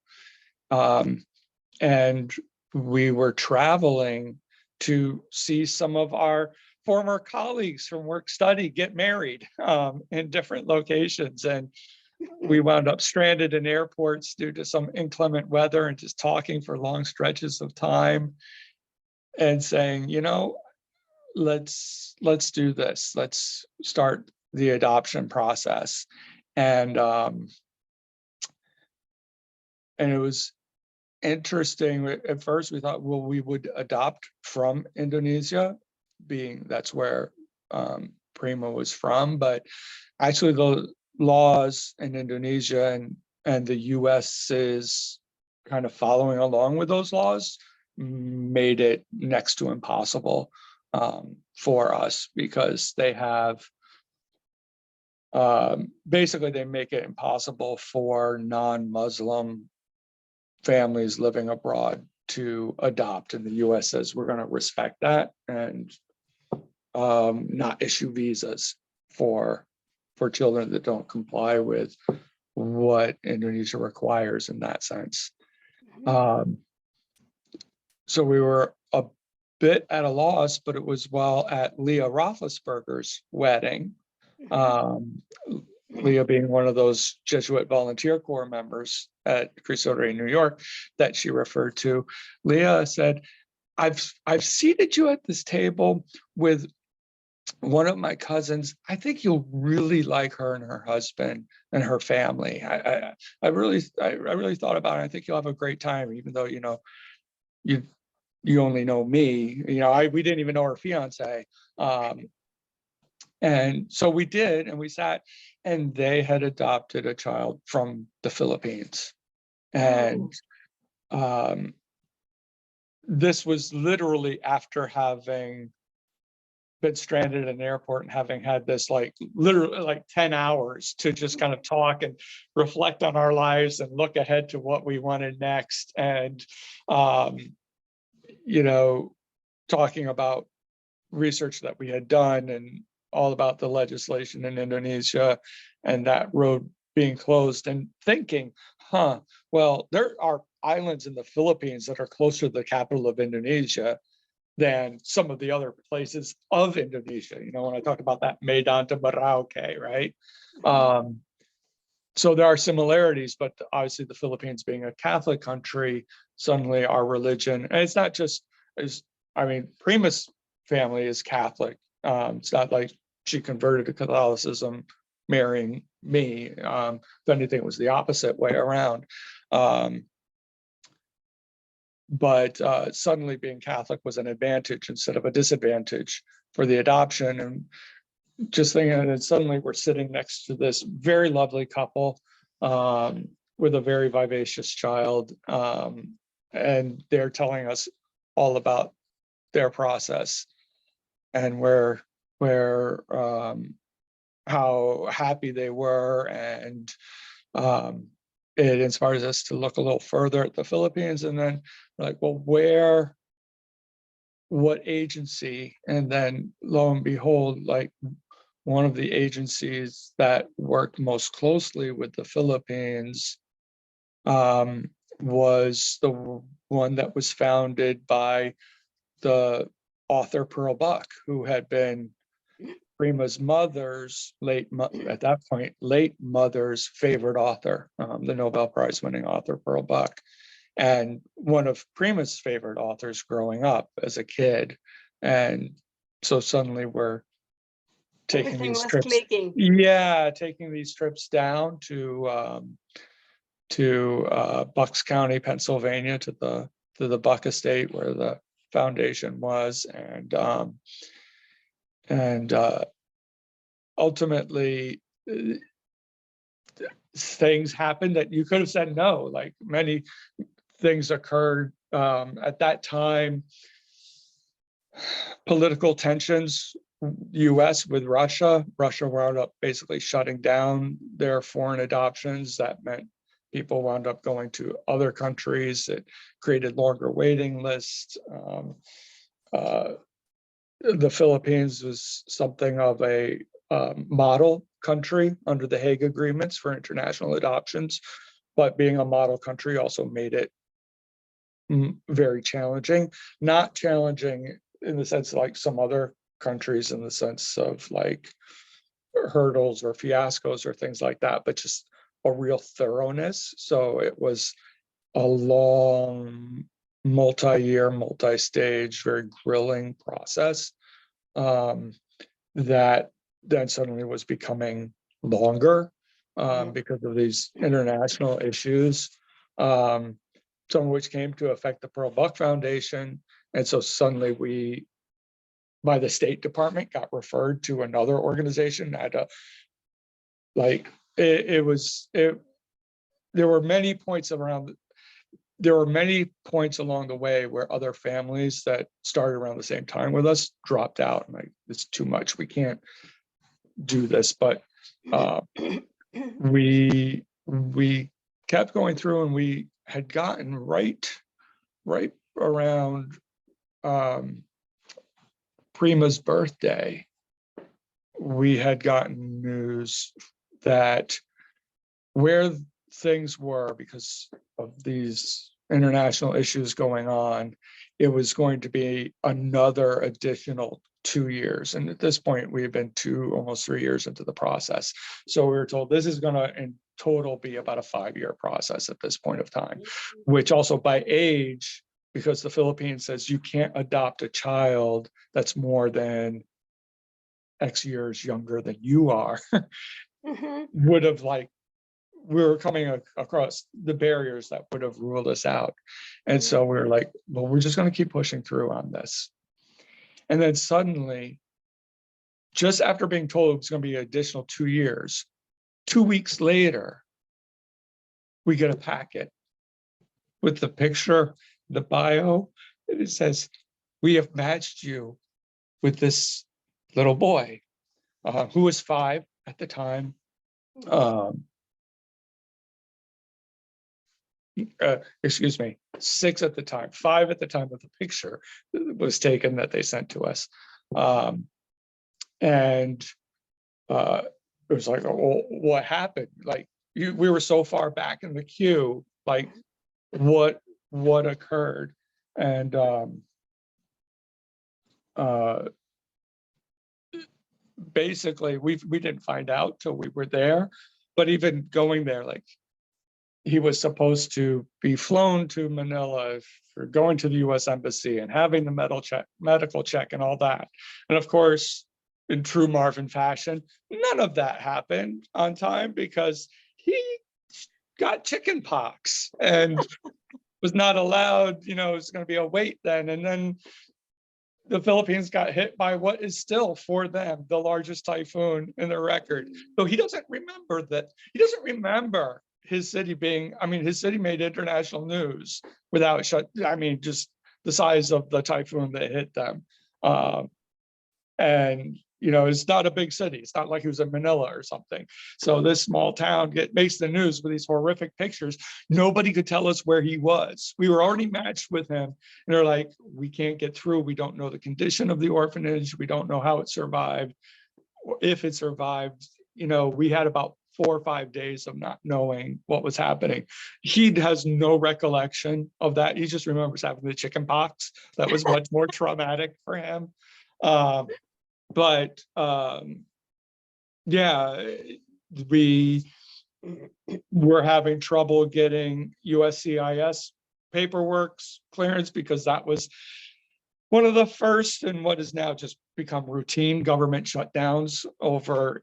and we were traveling to see some of our former colleagues from work study get married, in different locations. And we wound up stranded in airports due to some inclement weather and just talking for long stretches of time and saying, you know, let's do this. Let's start the adoption process. And it was interesting. At first we thought, well, we would adopt from Indonesia, being that's where Prima was from, but actually the laws in Indonesia and the US is kind of following along with those laws, made it next to impossible for us, because they have basically they make it impossible for non-Muslim families living abroad to adopt. And the US says we're going to respect that and not issue visas for children that don't comply with what Indonesia requires in that sense. So we were a bit at a loss, but it was while at Leah Roethlisberger's wedding, Leah being one of those Jesuit volunteer corps members at Cristo Rey, New York, that she referred to. Leah said, I've seated you at this table with one of my cousins. I think you'll really like her and her husband and her family. I really thought about it. I think you'll have a great time, even though, you know, you only know me. You know, we didn't even know her fiance. And so we did, and we sat, and they had adopted a child from the Philippines. And this was literally after having been stranded in an airport and having had this like literally like 10 hours to just kind of talk and reflect on our lives and look ahead to what we wanted next. And, you know, talking about research that we had done and all about the legislation in Indonesia and that road being closed, and thinking, well, there are islands in the Philippines that are closer to the capital of Indonesia than some of the other places of Indonesia. You know, when I talk about that Medan to Merauke, right? So there are similarities, but obviously the Philippines being a Catholic country, suddenly our religion, and it's not just, I mean, Prima's family is Catholic. It's not like she converted to Catholicism marrying me. If anything, it was the opposite way around. But suddenly being Catholic was an advantage instead of a disadvantage for the adoption. And just thinking, and suddenly we're sitting next to this very lovely couple with a very vivacious child, and they're telling us all about their process and how happy they were. And it inspires us to look a little further at the Philippines, and then like, well, what agency? And then lo and behold, like one of the agencies that worked most closely with the Philippines was the one that was founded by the author Pearl Buck, who had been Prima's mother's at that point, late mother's favorite author, the Nobel Prize winning author Pearl Buck, and one of Prima's favorite authors growing up as a kid. And so suddenly we're taking these trips. Clicking. Yeah, taking these trips down to to Bucks County, Pennsylvania, to the Buck Estate where the foundation was, and ultimately things happened that you could have said no. Like many things occurred at that time. Political tensions, US with Russia. Russia wound up basically shutting down their foreign adoptions. That meant people wound up going to other countries. It created longer waiting lists. The Philippines was something of a model country under the Hague Agreements for international adoptions, but being a model country also made it very challenging. Not challenging in the sense like some other countries, in the sense of like hurdles or fiascos or things like that, but just a real thoroughness. So it was a long, multi-year, multi-stage, very grilling process that then suddenly was becoming longer because of these international issues, some of which came to affect the Pearl Buck Foundation. And so suddenly we, by the State Department, got referred to another organization. Had a, like, there were many points around, there were many points along the way where other families that started around the same time with us dropped out. And like, it's too much, we can't do this. But we kept going through, and we had gotten right around Prima's birthday, we had gotten news that where things were, because of these international issues going on, it was going to be another additional 2 years. And at this point, we had been almost 3 years into the process. So we were told this is going to in total be about a 5-year process at this point of time, which also by age, because the Philippines says you can't adopt a child that's more than X years younger than you are, would have, like, we were coming across the barriers that would have ruled us out. And so we were like, well, we're just going to keep pushing through on this. And then suddenly, just after being told it was going to be an additional 2 years, 2 weeks later, we get a packet with the picture, the bio, and it says, we have matched you with this little boy who was 5 at the time. Excuse me, 6 at the time, 5 at the time of the picture was taken that they sent to us. And it was like, well, what happened? Like, we were so far back in the queue, like what occurred? And basically we didn't find out till we were there. But even going there, like, he was supposed to be flown to Manila for going to the US Embassy and having the medical check and all that. And of course, in true Marvin fashion, none of that happened on time because he got chicken pox and was not allowed, it's going to be a wait then. And then the Philippines got hit by what is still, for them, the largest typhoon in their record. So he doesn't remember that. He doesn't remember his city being, his city made international news without just the size of the typhoon that hit them. And, it's not a big city. It's not like he was in Manila or something. So this small town makes the news with these horrific pictures. Nobody could tell us where he was. We were already matched with him. And they're like, we can't get through. We don't know the condition of the orphanage. We don't know how it survived, or if it survived. We had about 4 or 5 days of not knowing what was happening. He has no recollection of that. He just remembers having the chicken pox. That was much more traumatic for him. But yeah, we were having trouble getting USCIS paperwork clearance, because that was one of the first and what has now just become routine government shutdowns over,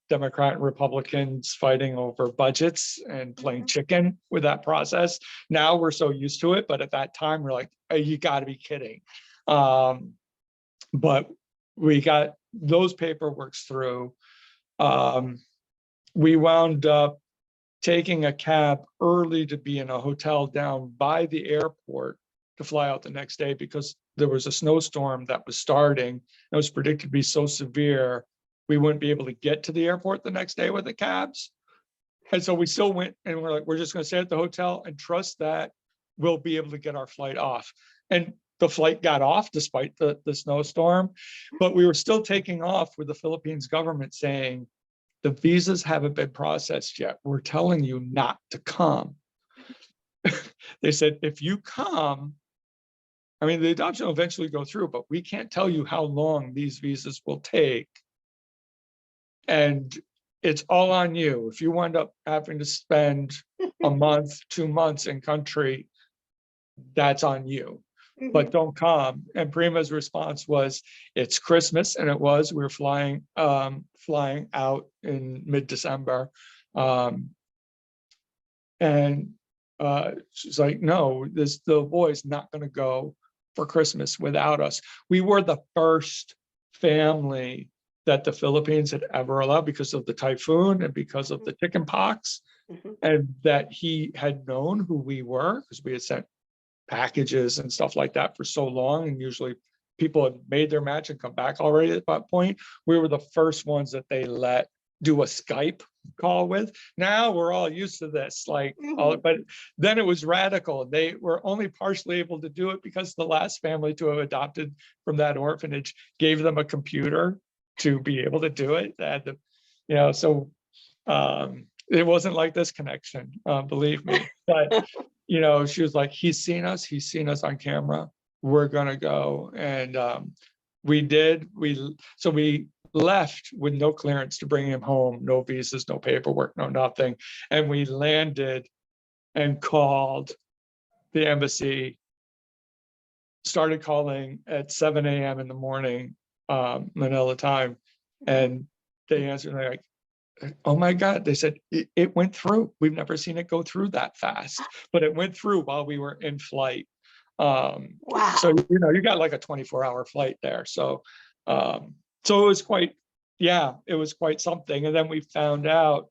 Democrat and Republicans fighting over budgets and playing chicken with that process. Now we're so used to it, but at that time we're like, hey, you got to be kidding. But we got those paperworks through. We wound up taking a cab early to be in a hotel down by the airport to fly out the next day because there was a snowstorm that was starting. It was predicted to be so severe we wouldn't be able to get to the airport the next day with the cabs. And so we still went, and we're like, we're just going to stay at the hotel and trust that we'll be able to get our flight off. And the flight got off despite the snowstorm, but we were still taking off with the Philippines government saying, the visas haven't been processed yet. We're telling you not to come. They said, if you come, I mean, the adoption will eventually go through, but we can't tell you how long these visas will take. And it's all on you. If you wind up having to spend a month, 2 months in country, that's on you. But don't come. And Prima's response was, it's Christmas, and it was. We were flying out in mid-December. And she's like, no, the boy's not going to go for Christmas without us. We were the first family that the Philippines had ever allowed because of the typhoon and because of the chicken pox, and that he had known who we were because we had sent packages and stuff like that for so long. And usually people had made their match and come back already at that point. We were the first ones that they let do a Skype call with. Now we're all used to this, like, but then it was radical. They were only partially able to do it because the last family to have adopted from that orphanage gave them a computer to be able to do it. They had to, you know, so it wasn't like this connection, believe me. But you know, she was like, he's seen us on camera. We're gonna go. And we did. We left with no clearance to bring him home, no visas, no paperwork, no nothing. And we landed and called the embassy, started calling at 7 a.m. in the morning, Manila time. And they answered, they're like, oh my God, they said, it went through. We've never seen it go through that fast, but it went through while we were in flight. Wow. So, you know, you got like a 24-hour flight there. So, so it was quite, yeah, it was quite something. And then we found out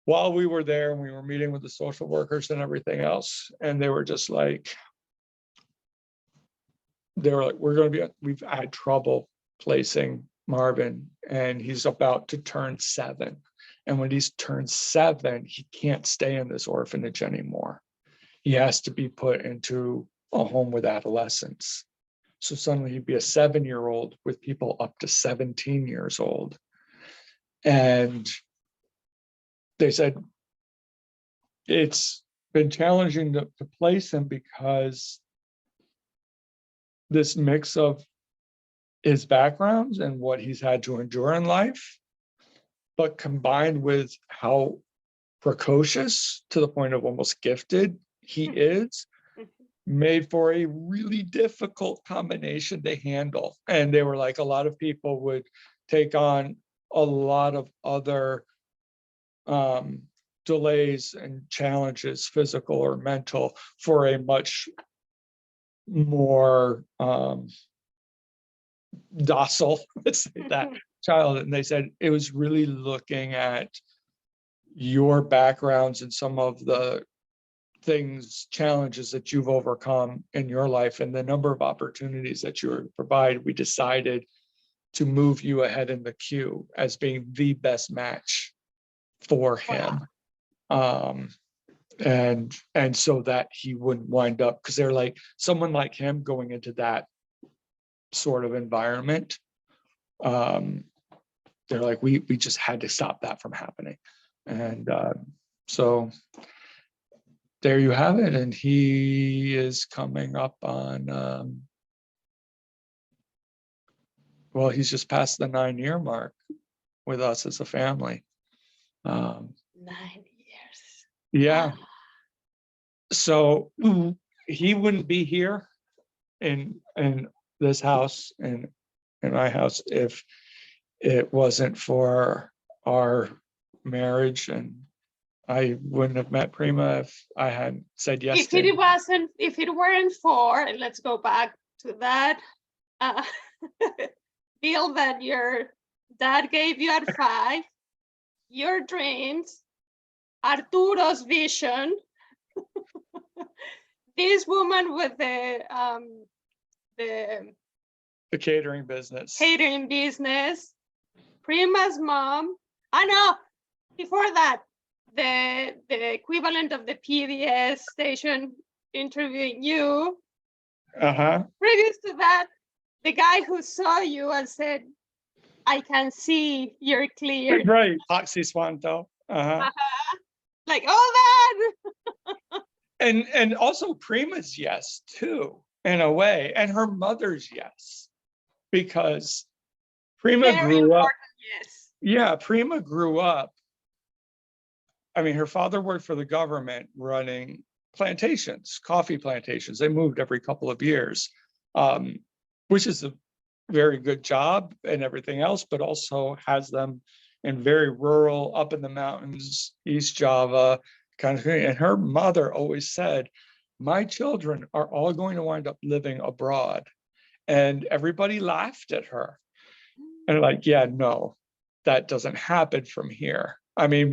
while we were there and we were meeting with the social workers and everything else, and they were just like, we've had trouble placing Marvin, and he's about to turn 7. And when he's turned 7, he can't stay in this orphanage anymore. He has to be put into a home with adolescents. So suddenly he'd be a 7-year-old with people up to 17 years old. And they said it's been challenging to place him because this mix of his backgrounds and what he's had to endure in life, but combined with how precocious to the point of almost gifted he is, made for a really difficult combination to handle. And they were like, a lot of people would take on a lot of other delays and challenges, physical or mental, for a much more docile, let's say that, child. And they said it was really looking at your backgrounds and some of the things, challenges that you've overcome in your life and the number of opportunities that you provide. We decided to move you ahead in the queue as being the best match for him. And so that he wouldn't wind up, because they're like, someone like him going into that sort of environment, they're like, we just had to stop that from happening. And so there you have it. And he is coming up on well, he's just past the 9-year mark with us as a family. 9 years. Yeah. Wow. So he wouldn't be here in this house and in my house if it wasn't for our marriage, and I wouldn't have met Prima if I hadn't said yes If to it him. wasn't, if it weren't for, and let's go back to that uh, deal that your dad gave you at 5, your dreams, Arturo's vision, this woman with the The catering business. catering business, Prima's mom. I know. Before that, the equivalent of the PBS station interviewing you. Uh-huh. Previous to that, the guy who saw you and said, "I can see you're clear." Right. Oxy Swanto. Uh-huh. Like all that. And also Prima's yes too, in a way, and her mother's yes, because Prima Very grew up. important, yes. Yeah, Prima grew up. I mean, her father worked for the government running plantations, coffee plantations. They moved every couple of years, which is a very good job and everything else, but also has them in very rural, up in the mountains, East Java kind of thing. And her mother always said, my children are all going to wind up living abroad. And everybody laughed at her. And like, yeah, no, that doesn't happen from here. I mean,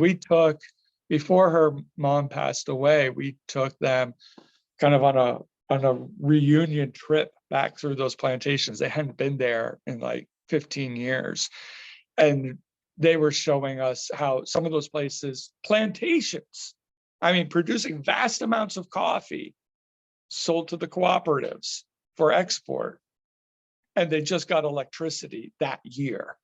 before her mom passed away, we took them kind of on a reunion trip back through those plantations. They hadn't been there in like 15 years. And they were showing us how some of those places, plantations, I mean, producing vast amounts of coffee, sold to the cooperatives for export. And they just got electricity that year.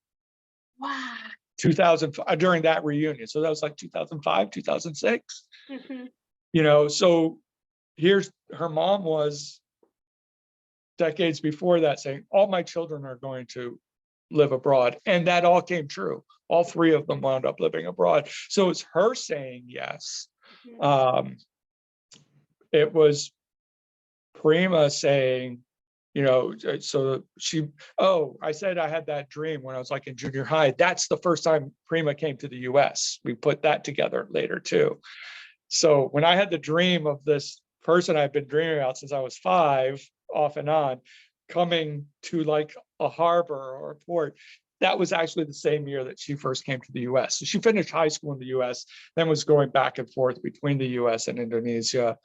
Wow. 2000, during that reunion. So that was like 2005, 2006. Mm-hmm. You know, so here's her mom was decades before that saying, all my children are going to live abroad. And that all came true. All 3 of them wound up living abroad. So it's her saying yes. Mm-hmm. It was Prima saying, you know, so I said I had that dream when I was like in junior high. That's the first time Prima came to the US. We put that together later too. So when I had the dream of this person I've been dreaming about since I was 5, off and on, coming to like a harbor or a port, that was actually the same year that she first came to the US. So she finished high school in the US, then was going back and forth between the US and Indonesia.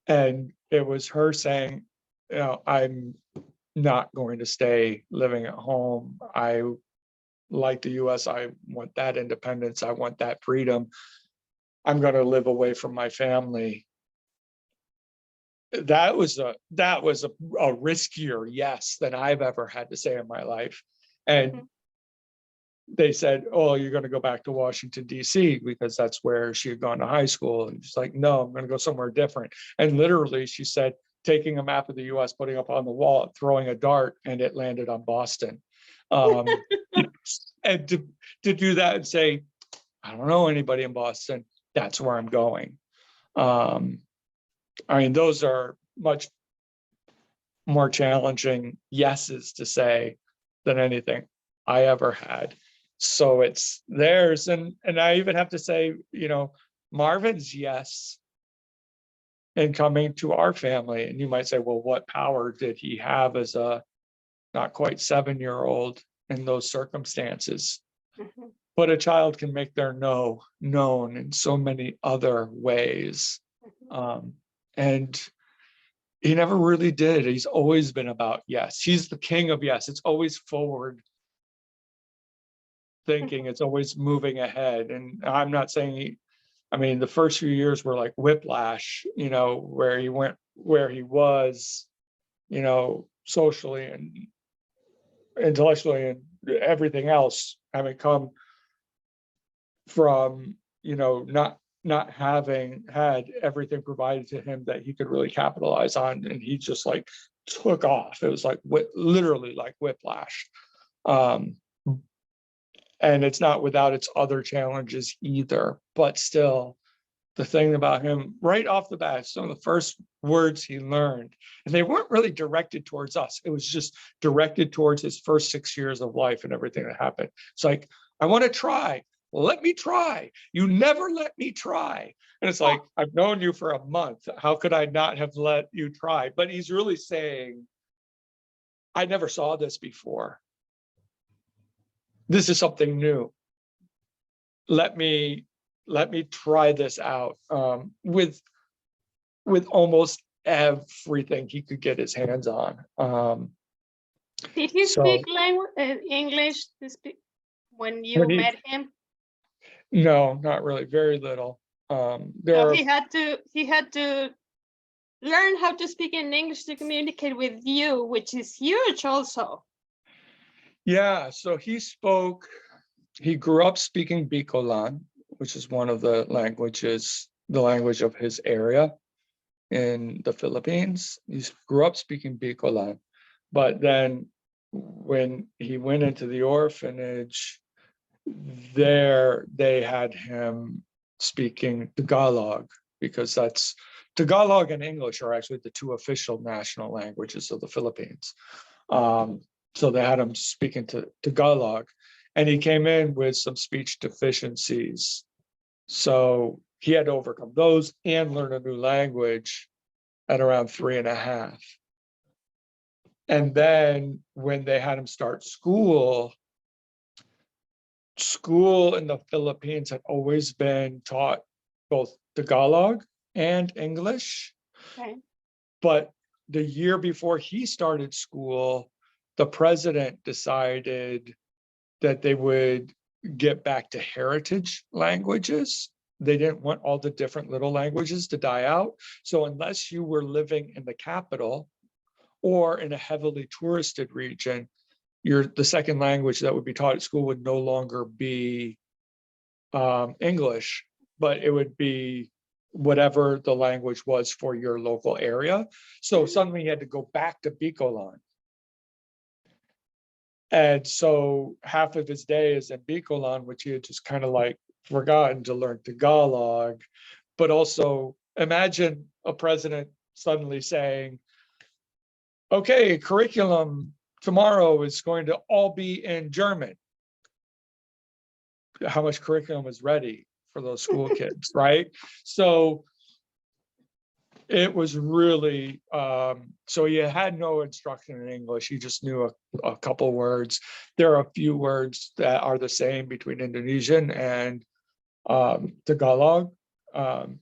And it was her saying, you know, I'm not going to stay living at home. I like the US. I want that independence. I want that freedom. I'm going to live away from my family. That was a riskier yes than I've ever had to say in my life. And they said, oh, you're going to go back to Washington, D.C. because that's where she had gone to high school. And she's like, no, I'm going to go somewhere different. And literally, she said, taking a map of the US, putting up on the wall, throwing a dart, and it landed on Boston. And to do that and say, I don't know anybody in Boston, that's where I'm going. I mean, those are much more challenging yeses to say than anything I ever had. So it's theirs. And I even have to say, you know, Marvin's yes in coming to our family. And you might say, well, what power did he have as a not quite 7-year-old in those circumstances? Mm-hmm. But a child can make their no known in so many other ways. And he never really did. He's always been about yes. He's the king of yes. It's always forward thinking. It's always moving ahead. And I'm not saying I mean, the first few years were like whiplash, you know, where he went, where he was, you know, socially and intellectually and everything else, having come from, you know, not having had everything provided to him that he could really capitalize on, and he just like took off. It was like literally like whiplash. And it's not without its other challenges either, but still, the thing about him right off the bat, some of the first words he learned, and they weren't really directed towards us. It was just directed towards his first 6 years of life and everything that happened. It's like, I want to try. let me try. You never let me try. And it's like, I've known you for a month. How could I not have let you try? But he's really saying, I never saw this before. This is something new. Let me try this out, with almost everything he could get his hands on. Did he So speak language, English when you when he, met him? no, not really, very little. There So are, he had to learn how to speak in English to communicate with you, which is huge also. yeah, so he grew up speaking Bicolan, which is one of the languages, the language of his area in the Philippines. He grew up speaking Bicolan, but then when he went into the orphanage, there they had him speaking Tagalog, because that's Tagalog and English are actually the two official national languages of the Philippines. So they had him speaking to Tagalog, and he came in with some speech deficiencies. So he had to overcome those and learn a new language at around 3.5. And then when they had him start school in the Philippines had always been taught both Tagalog and English. Okay. But the year before he started school, the president decided that they would get back to heritage languages. They didn't want all the different little languages to die out. So unless you were living in the capital or in a heavily touristed region, the second language that would be taught at school would no longer be English, but it would be whatever the language was for your local area. So suddenly he had to go back to Bicolan. And so half of his day is in Bicolan, which he had just kind of like forgotten to learn Tagalog. But also imagine a president suddenly saying, okay, curriculum tomorrow is going to all be in German. How much curriculum is ready for those school kids, right? So it was really, so he had no instruction in English. He just knew a couple words. There are a few words that are the same between Indonesian and Tagalog,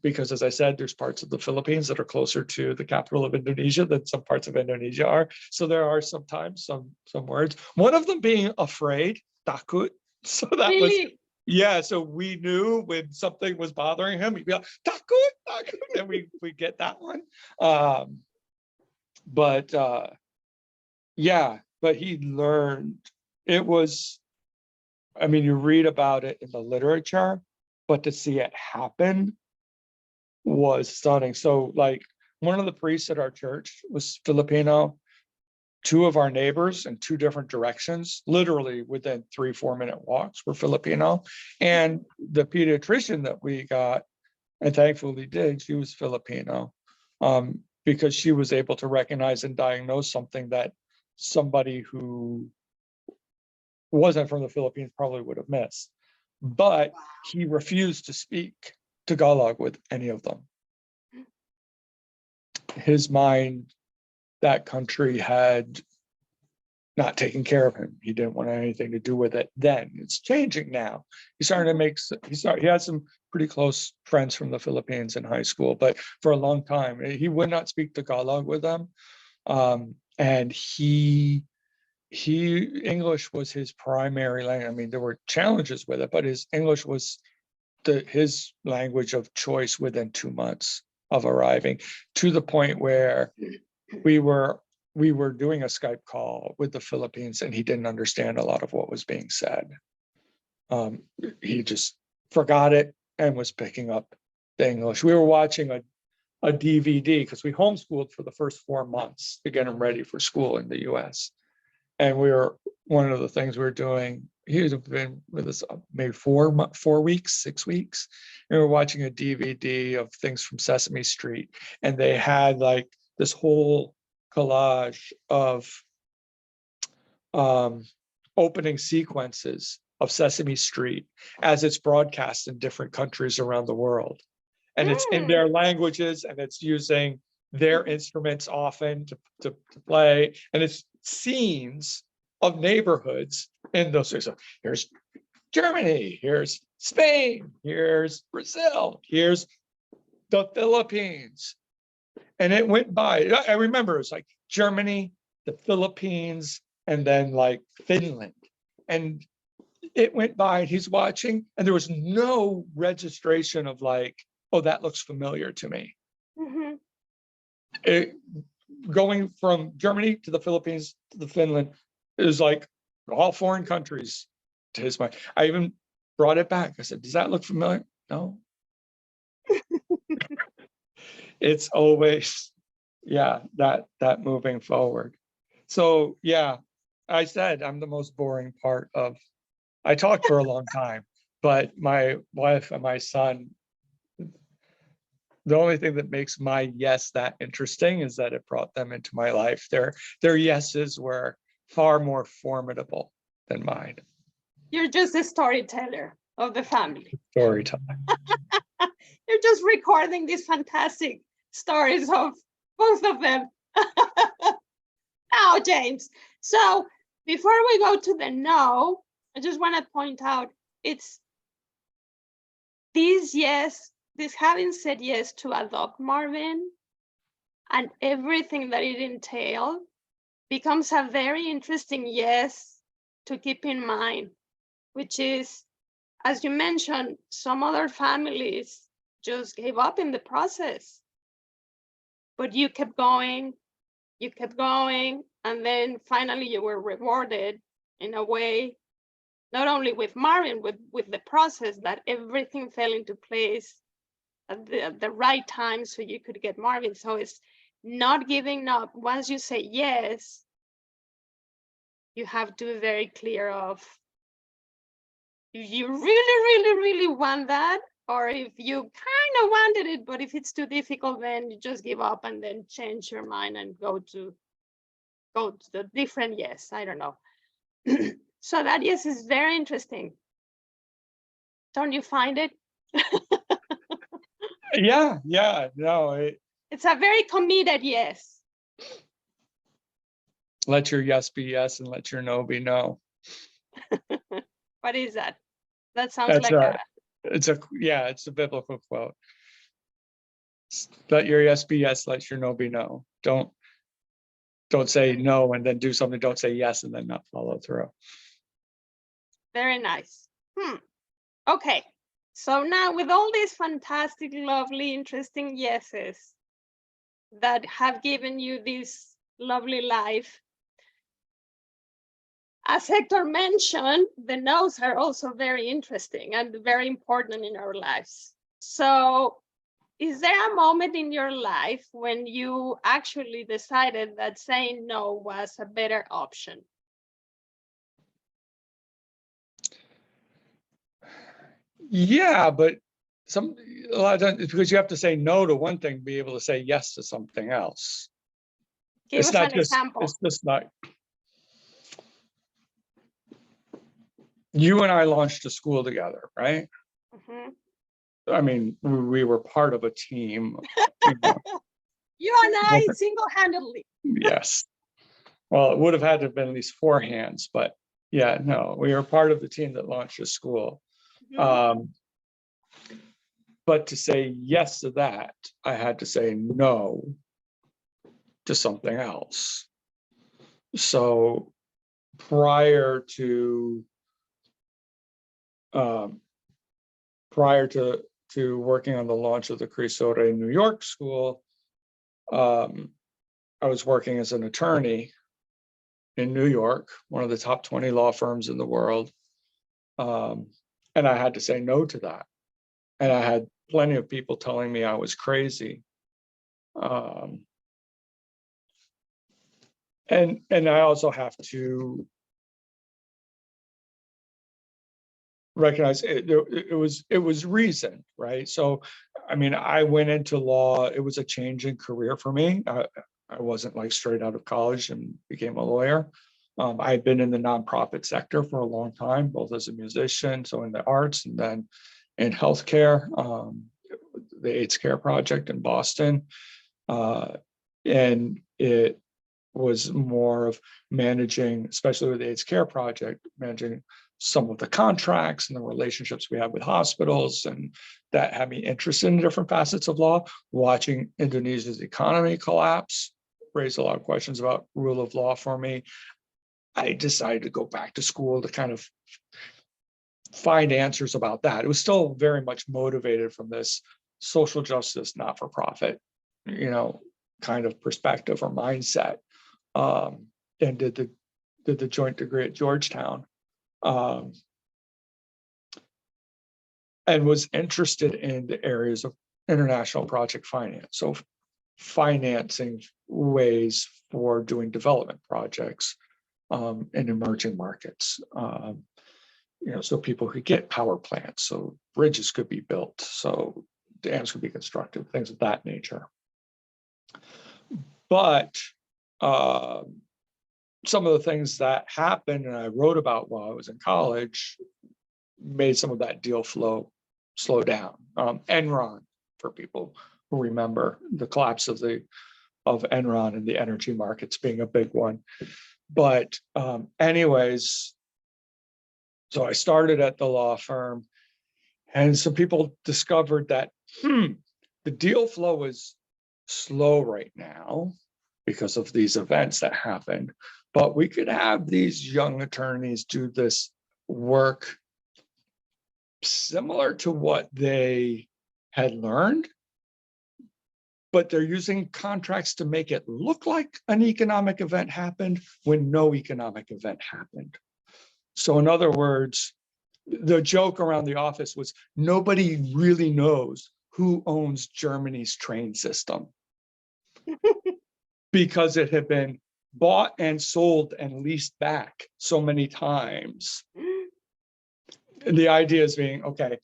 because as I said, there's parts of the Philippines that are closer to the capital of Indonesia than some parts of Indonesia are. So there are sometimes some words, one of them being afraid, takut. So that was, Really? yeah, so we knew when something was bothering him, he'd be like, takut, takut, and we get that one. But yeah, but he learned, it was, I mean, you read about it in the literature, but to see it happen was stunning. So like one of the priests at our church was Filipino. Two of our neighbors in two different directions, literally within 3-4 minute walks, were Filipino. And the pediatrician that we got, and thankfully did, she was Filipino, because she was able to recognize and diagnose something that somebody who wasn't from the Philippines probably would have missed. But he refused to speak Tagalog with any of them. His mind, that country had not taken care of him. He didn't want anything to do with it then. It's changing now. He's starting to make, he had some pretty close friends from the Philippines in high school, but for a long time, he would not speak Tagalog with them. And English was his primary language. I mean, there were challenges with it, but his English was his language of choice within 2 months of arriving, to the point where we were doing a Skype call with the Philippines and he didn't understand a lot of what was being said. He just forgot it and was picking up the English. We were watching a DVD because we homeschooled for the first 4 months to get him ready for school in the US. And one of the things we were doing, he had been with us maybe 4 weeks, 6 weeks. And we were watching a DVD of things from Sesame Street. And they had like this whole collage of opening sequences of Sesame Street as it's broadcast in different countries around the world. And it's in their languages, and it's using their instruments often to play. And it's scenes of neighborhoods in those. So here's Germany, here's Spain, here's Brazil, here's the Philippines. And it went by. I remember it was like Germany, the Philippines, and then like Finland. And it went by, and he's watching, and there was no registration of like, oh, that looks familiar to me. It, going from Germany to the Philippines to the Finland is like all foreign countries to his mind. I even brought it back. I said, does that look familiar? No. It's always, yeah, that moving forward. So yeah, I said I'm the most boring part of, I talked for a long time, but my wife and my son, the only thing that makes my yes that interesting is that it brought them into my life. Their yeses were far more formidable than mine. You're just a storyteller of the family. Storytelling. You're just recording these fantastic stories of both of them. Now, James. So before we go to the no, I just want to point out it's this yes, this having said yes to adopt Marvin and everything that it entailed becomes a very interesting yes to keep in mind, which is, as you mentioned, some other families just gave up in the process. But you kept going, and then finally you were rewarded in a way, not only with Marvin, with the process, that everything fell into place at the right time so you could get Marvin. So it's not giving up. Once you say yes, you have to be very clear of if you really want that, or if you kind of wanted it, but if it's too difficult, then you just give up and then change your mind and go to the different yes. I don't know. So that yes is very interesting. Don't you find it? Yeah, no. It's a very committed yes. Let your yes be yes and let your no be no. What is that? That sounds That's like it's a biblical quote. Let your yes be yes, let your no be no. Don't say no and then do something. Don't say yes and then not follow through. Very nice. Okay. So now with all these fantastic, lovely, interesting yeses that have given you this lovely life, as Hector mentioned, the no's are also very interesting and very important in our lives. So is there a moment in your life when you actually decided that saying no was a better option? Yeah, but a lot of times it's because you have to say no to one thing to be able to say yes to something else. Give us an example. It's just not. You and I launched a school together, right? I mean, we were part of a team. You and I single-handedly. Yes. Well, it would have had to have been at least 4 hands, but yeah, no, we were part of the team that launched the school. But to say yes to that, I had to say no to something else. So prior to working on the launch of the Crisore New York school, I was working as an attorney in New York, one of the top 20 law firms in the world. And I had to say no to that. And I had plenty of people telling me I was crazy. And I also have to recognize it was reasoned, right? So, I mean, I went into law, it was a change in career for me. I wasn't like straight out of college and became a lawyer. I've been in the nonprofit sector for a long time, both as a musician, so in the arts, and then in healthcare, the AIDS Care Project in Boston. And it was more of managing, especially with the AIDS Care Project, managing some of the contracts and the relationships we have with hospitals. And that had me interested in different facets of law. Watching Indonesia's economy collapse raised a lot of questions about rule of law for me. I decided to go back to school to kind of find answers about that. It was still very much motivated from this social justice, not-for-profit, kind of perspective or mindset. And did the joint degree at Georgetown, and was interested in the areas of international project finance. So financing ways for doing development projects in emerging markets. So people could get power plants, so bridges could be built, so dams could be constructed, things of that nature. But some of the things that happened and I wrote about while I was in college made some of that deal flow slow down. Enron, for people who remember the collapse of Enron and the energy markets being a big one. But anyways, so I started at the law firm, and some people discovered that the deal flow is slow right now because of these events that happened, but we could have these young attorneys do this work similar to what they had learned, but they're using contracts to make it look like an economic event happened when no economic event happened. So in other words, the joke around the office was nobody really knows who owns Germany's train system because it had been bought and sold and leased back so many times. And the idea is being, okay,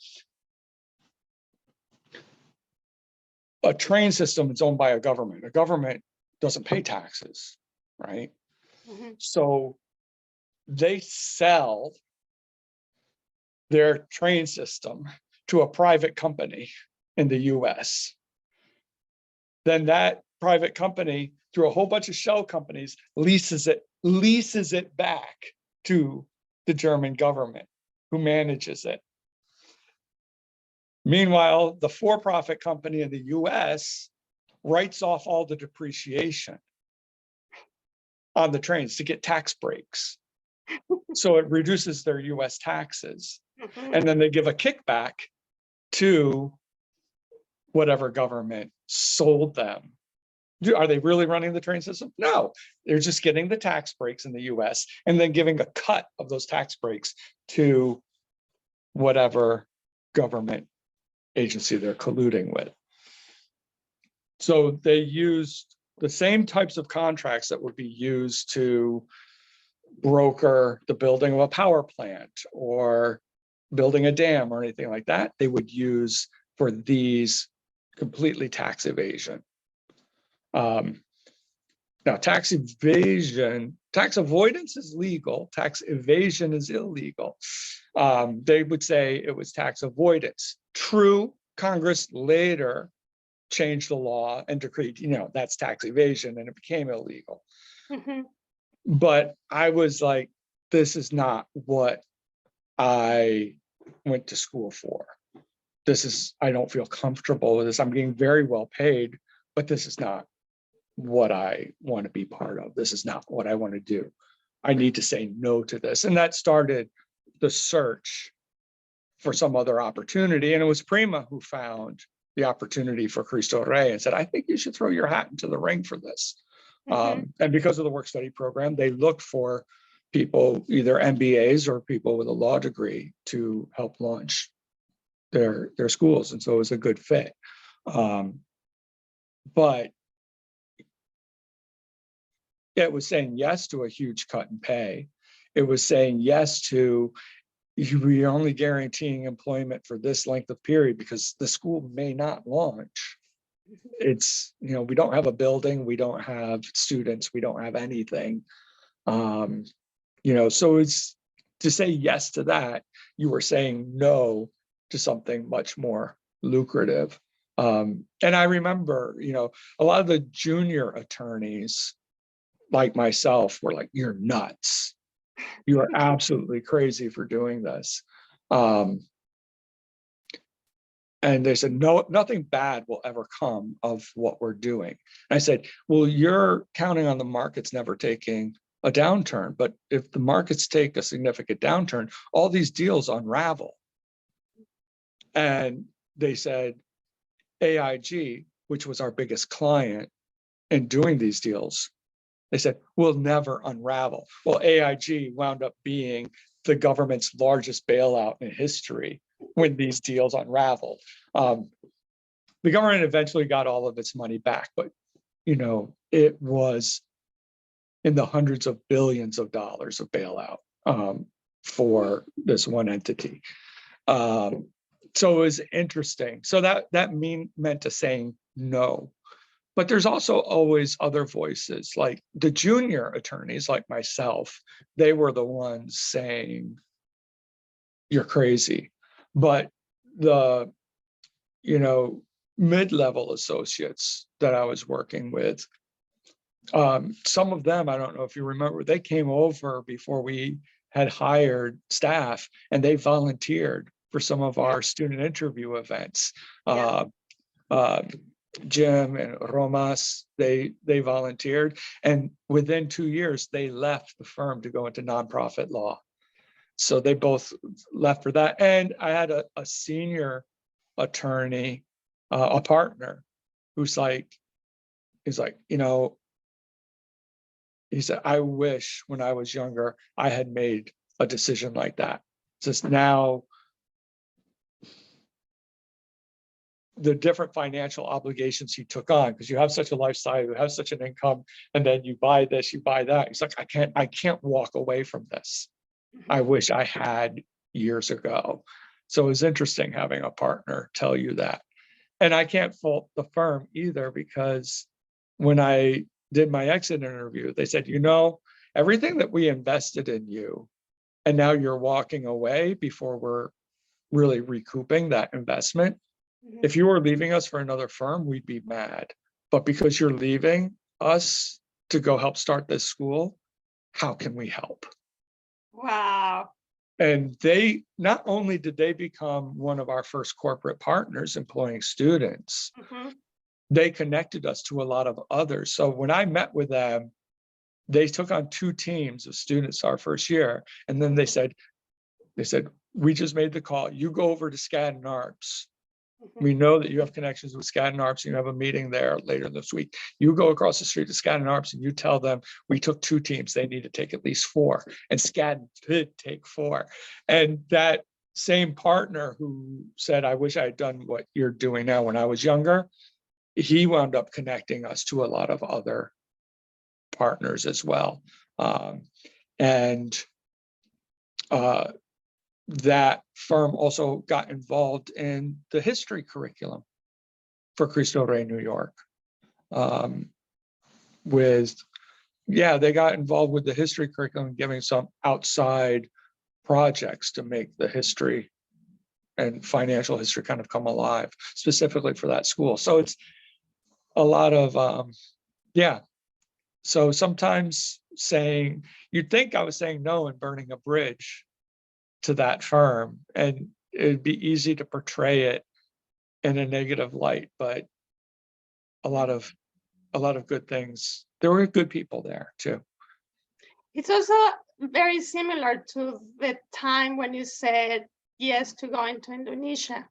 a train system is owned by a government. A government doesn't pay taxes, right? Mm-hmm. So they sell their train system to a private company in the US. Then that private company, through a whole bunch of shell companies, leases it back to the German government, who manages it. Meanwhile, the for-profit company in the US writes off all the depreciation on the trains to get tax breaks. So it reduces their US taxes. Mm-hmm. And then they give a kickback to whatever government sold them. Are they really running the train system? No, they're just getting the tax breaks in the US and then giving a cut of those tax breaks to whatever government agency they're colluding with. So they used the same types of contracts that would be used to broker the building of a power plant or building a dam or anything like that. They would use for these completely tax evasion. Now, tax avoidance is legal, tax evasion is illegal. They would say it was tax avoidance. True, Congress later changed the law and decreed, that's tax evasion, and it became illegal. Mm-hmm. But I was like, this is not what I went to school for. I don't feel comfortable with this. I'm getting very well paid, but this is not what I want to be part of. This is not what I want to do. I need to say no to this. And that started the search for some other opportunity. And it was Prima who found the opportunity for Cristo Rey and said, I think you should throw your hat into the ring for this. Mm-hmm. And because of the work study program, they looked for people, either MBAs or people with a law degree, to help launch their schools. And so it was a good fit. But it was saying yes to a huge cut in pay. It was saying yes to, you're only guaranteeing employment for this length of period because the school may not launch. It's, we don't have a building, we don't have students, we don't have anything. So it's to say yes to that, you were saying no to something much more lucrative. And I remember, a lot of the junior attorneys like myself were like, you're nuts. You are absolutely crazy for doing this. And they said, no, nothing bad will ever come of what we're doing. And I said, well, you're counting on the markets never taking a downturn. But if the markets take a significant downturn, all these deals unravel. And they said, AIG, which was our biggest client in doing these deals, they said, we'll never unravel. Well, AIG wound up being the government's largest bailout in history when these deals unraveled. The government eventually got all of its money back, but it was in the hundreds of billions of dollars of bailout for this one entity. So it was interesting. So that meant to saying no. But there's also always other voices, like the junior attorneys like myself. They were the ones saying, you're crazy. But the, mid-level associates that I was working with, some of them, I don't know if you remember, they came over before we had hired staff and they volunteered for some of our student interview events. Yeah. Jim and Romas, they volunteered, and within 2 years they left the firm to go into nonprofit law. So they both left for that. And I had a senior attorney, a partner, who's like, he said, I wish when I was younger I had made a decision like that. Just now, the different financial obligations he took on, because you have such a lifestyle, you have such an income, and then you buy this, you buy that. He's like, I can't walk away from this. I wish I had years ago. So it was interesting having a partner tell you that. And I can't fault the firm either, because when I did my exit interview, they said, everything that we invested in you, and now you're walking away before we're really recouping that investment. If you were leaving us for another firm, we'd be mad. But because you're leaving us to go help start this school, how can we help? Wow. And they, not only did they become one of our first corporate partners employing students, they connected us to a lot of others. So when I met with them, they took on 2 teams of students our first year. And then they said, we just made the call. You go over to Skadden Arps. We know that you have connections with Skadden Arps. You have a meeting there later this week. You go across the street to Skadden Arps and you tell them we took 2 teams. They need to take at least 4. And Skadden did take 4. And that same partner who said, I wish I had done what you're doing now when I was younger, he wound up connecting us to a lot of other partners as well. That firm also got involved in the history curriculum for Cristo Rey, New York. They got involved with the history curriculum, giving some outside projects to make the history and financial history kind of come alive, specifically for that school. So it's a lot of, So sometimes you'd think I was saying no and burning a bridge to that firm, and it'd be easy to portray it in a negative light, but a lot of good things. There were good people there too. It's also very similar to the time when you said yes to going to Indonesia.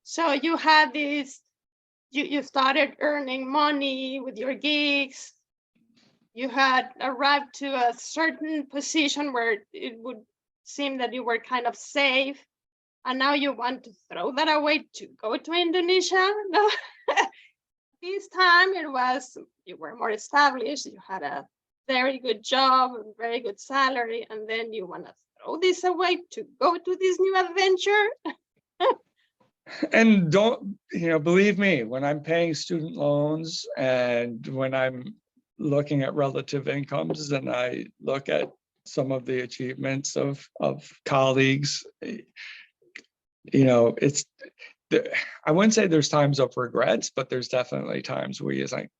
So you had this, you started earning money with your gigs. You had arrived to a certain position where it would seem that you were kind of safe, and now you want to throw that away to go to Indonesia? No. This time you were more established, you had a very good job, a very good salary, and then you want to throw this away to go to this new adventure? And don't, believe me, when I'm paying student loans and when I'm looking at relative incomes and I look at some of the achievements of colleagues. You know, I wouldn't say there's times of regrets, but there's definitely times where you're like,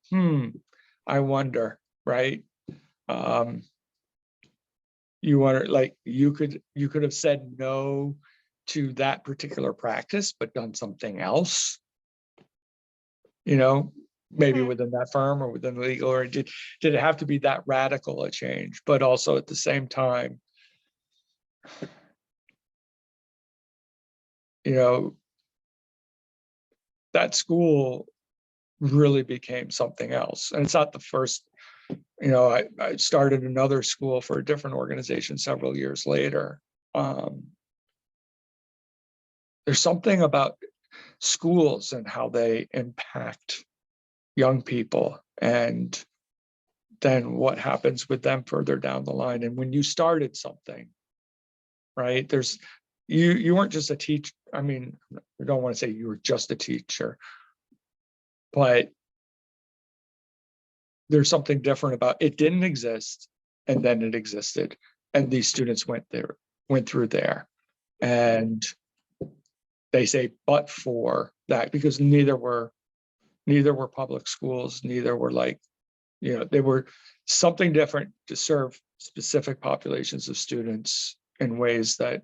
I wonder, right? You wonder, like, you could have said no to that particular practice, but done something else, you know, maybe within that firm or within legal, or did it have to be that radical a change? But also at the same time, you know, that school really became something else. And it's not the first, you know, I started another school for a different organization several years later. There's something about schools and how they impact young people, and then what happens with them further down the line. And when you started something, right, there's, you weren't just a teacher. I mean, I don't want to say you were just a teacher, but there's something different about it. Didn't exist, and then it existed, and these students went through there, and they say, but for that, because neither were public schools, neither were, like, you know, they were something different to serve specific populations of students in ways that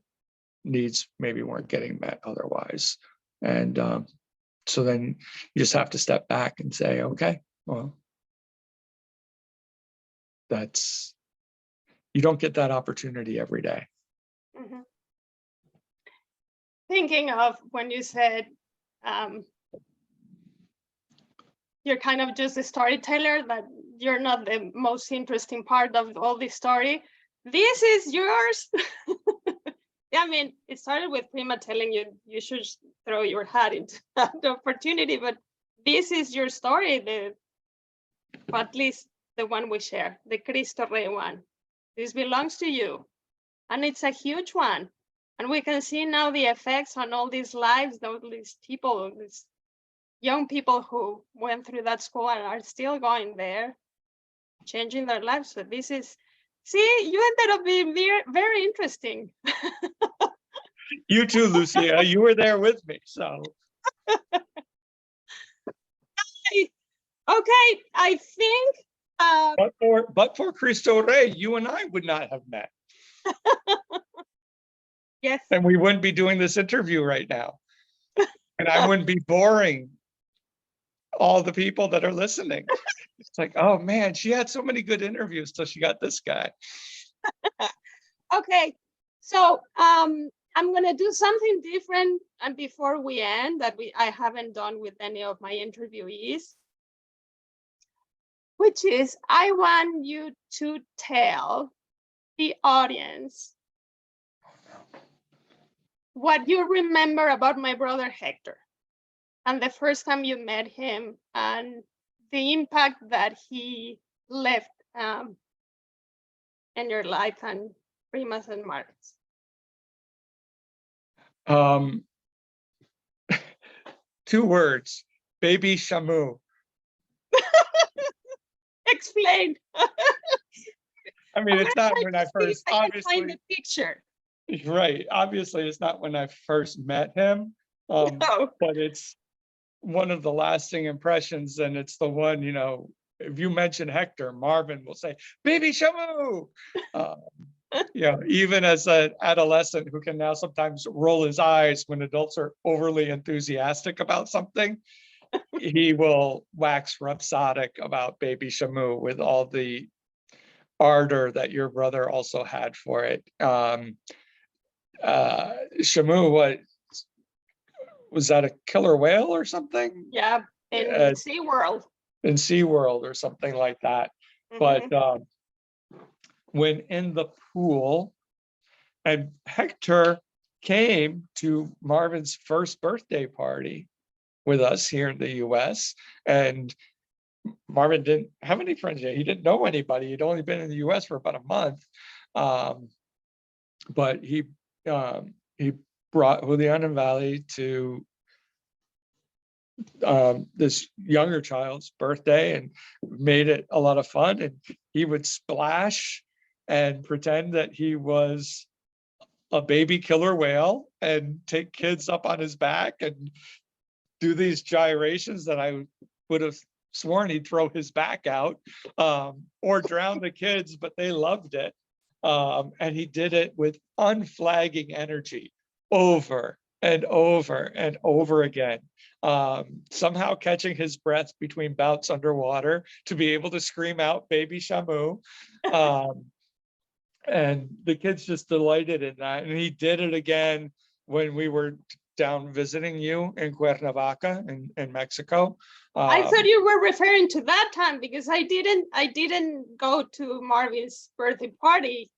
needs maybe weren't getting met otherwise. And so then you just have to step back and say, okay, well, you don't get that opportunity every day. Mm-hmm. Thinking of when you said you're kind of just a storyteller, that you're not the most interesting part of all this story. This is yours. Yeah, I mean, it started with Prima telling you you should throw your hat into that opportunity, but this is your story, at least the one we share, the Cristo Rey one. This belongs to you, and it's a huge one. And we can see now the effects on all these lives, all these people, these young people who went through that school and are still going there, changing their lives. So this is, see, you ended up being very, very interesting. You too, Lucia. You were there with me, so. Okay, I think. But for Cristo Rey, you and I would not have met. Yes. And we wouldn't be doing this interview right now. And I wouldn't be boring all the people that are listening. It's like, oh man, she had so many good interviews till she got this guy. Okay, so I'm gonna do something different, and before we end, that I haven't done with any of my interviewees, which is I want you to tell the audience what you remember about my brother Hector, and the first time you met him, and the impact that he left in your life and Primas and Marvin's. 2 words, baby Shamu. Explain. I mean, it's not when I first, obviously. Find the picture. Right. Obviously, it's not when I first met him, No. but it's one of the lasting impressions. And it's the one, you know, if you mention Hector, Marvin will say, baby Shamu. You know, even as an adolescent who can now sometimes roll his eyes when adults are overly enthusiastic about something, he will wax rhapsodic about baby Shamu with all the ardor that your brother also had for it. Shamu, was that a killer whale or something? Yeah, in SeaWorld. In SeaWorld or something like that. Mm-hmm. But when in the pool, and Hector came to Marvin's first birthday party with us here in the US, and Marvin didn't have any friends yet. He didn't know anybody. He'd only been in the US for about a month. But he brought Julian and Valley to this younger child's birthday and made it a lot of fun. And he would splash and pretend that he was a baby killer whale and take kids up on his back and do these gyrations that I would have sworn he'd throw his back out, or drown the kids, but they loved it. And he did it with unflagging energy over and over and over again, somehow catching his breath between bouts underwater to be able to scream out baby Shamu. And the kids just delighted in that. And he did it again when we were down visiting you in Cuernavaca in Mexico. I thought you were referring to that time, because I didn't go to Marvin's birthday party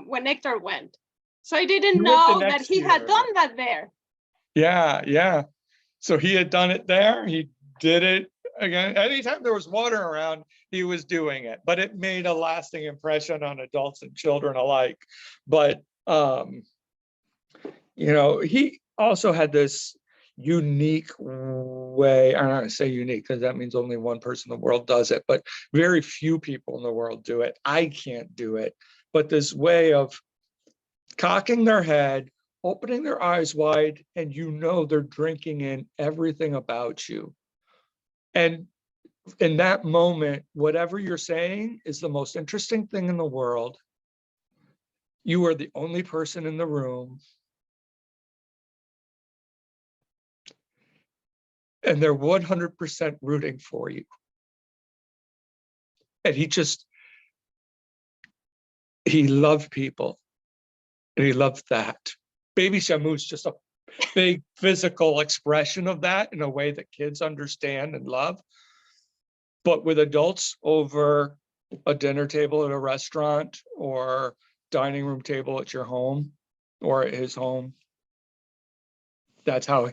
when Hector went. So I didn't You went the know that next he had year. done that there. Yeah. So he had done it there. He did it again. Anytime there was water around, he was doing it, but it made a lasting impression on adults and children alike. But, he also had this unique way. I'm not going to say unique because that means only one person in the world does it, but very few people in the world do it. I can't do it, but this way of cocking their head, opening their eyes wide, and they're drinking in everything about you. And in that moment, whatever you're saying is the most interesting thing in the world. You are the only person in the room. And they're 100% rooting for you. And he loved people. And he loved that. Baby Shamu is just a big physical expression of that in a way that kids understand and love. But with adults over a dinner table at a restaurant or dining room table at your home or at his home, that's how,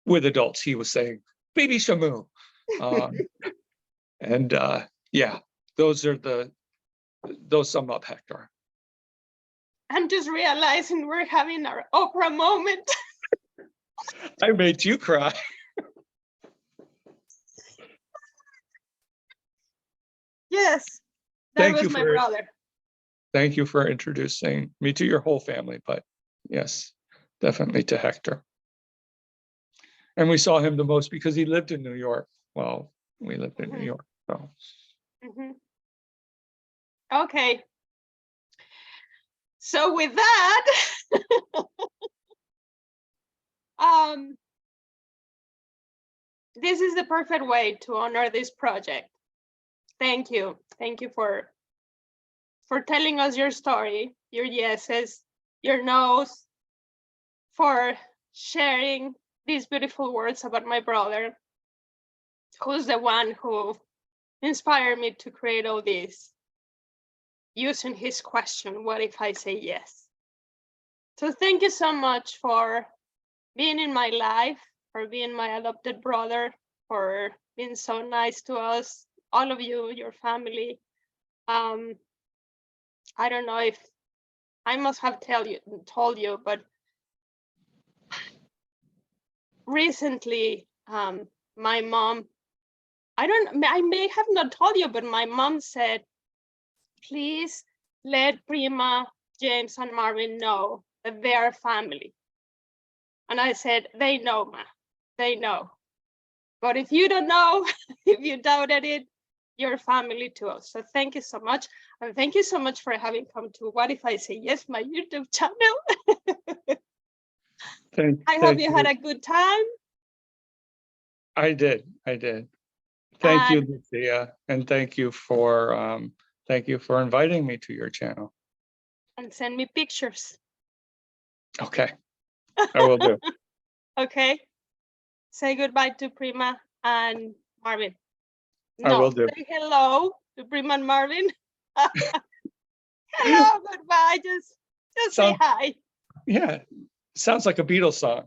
with adults, he was saying, baby Shamu. And yeah, those sum up Hector. I'm just realizing we're having our Oprah moment. I made you cry. Yes, that was my brother. Thank you for introducing me to your whole family, but yes, definitely to Hector. And we saw him the most because he lived in New York. Well, we lived in New York. So. Okay. So with that, this is the perfect way to honor this project. Thank you. Thank you for telling us your story, your yeses, your nos, for sharing these beautiful words about my brother, who's the one who inspired me to create all this, using his question, what if I say yes? So thank you so much for being in my life, for being my adopted brother, for being so nice to us, all of you, your family. I don't know if I must have told you, but recently, my mom, I may have not told you, but my mom said, please let Prima, James, and Marvin know that they are family. And I said, they know, Ma, they know. But if you don't know, if you doubted it, you're family to us. So thank you so much. And thank you so much for having come to What If I Say Yes, my YouTube channel. I hope you had a good time. I did. Thank you, Lucia. And thank you for inviting me to your channel. And send me pictures. Okay, I will do. Okay. Say goodbye to Prima and Marvin. I will do. Say hello to Prima and Marvin. Hello, goodbye. Just say hi. Yeah, sounds like a Beatles song.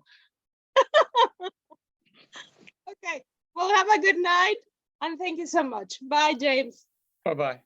Okay, well, have a good night. And thank you so much. Bye, James. Bye-bye.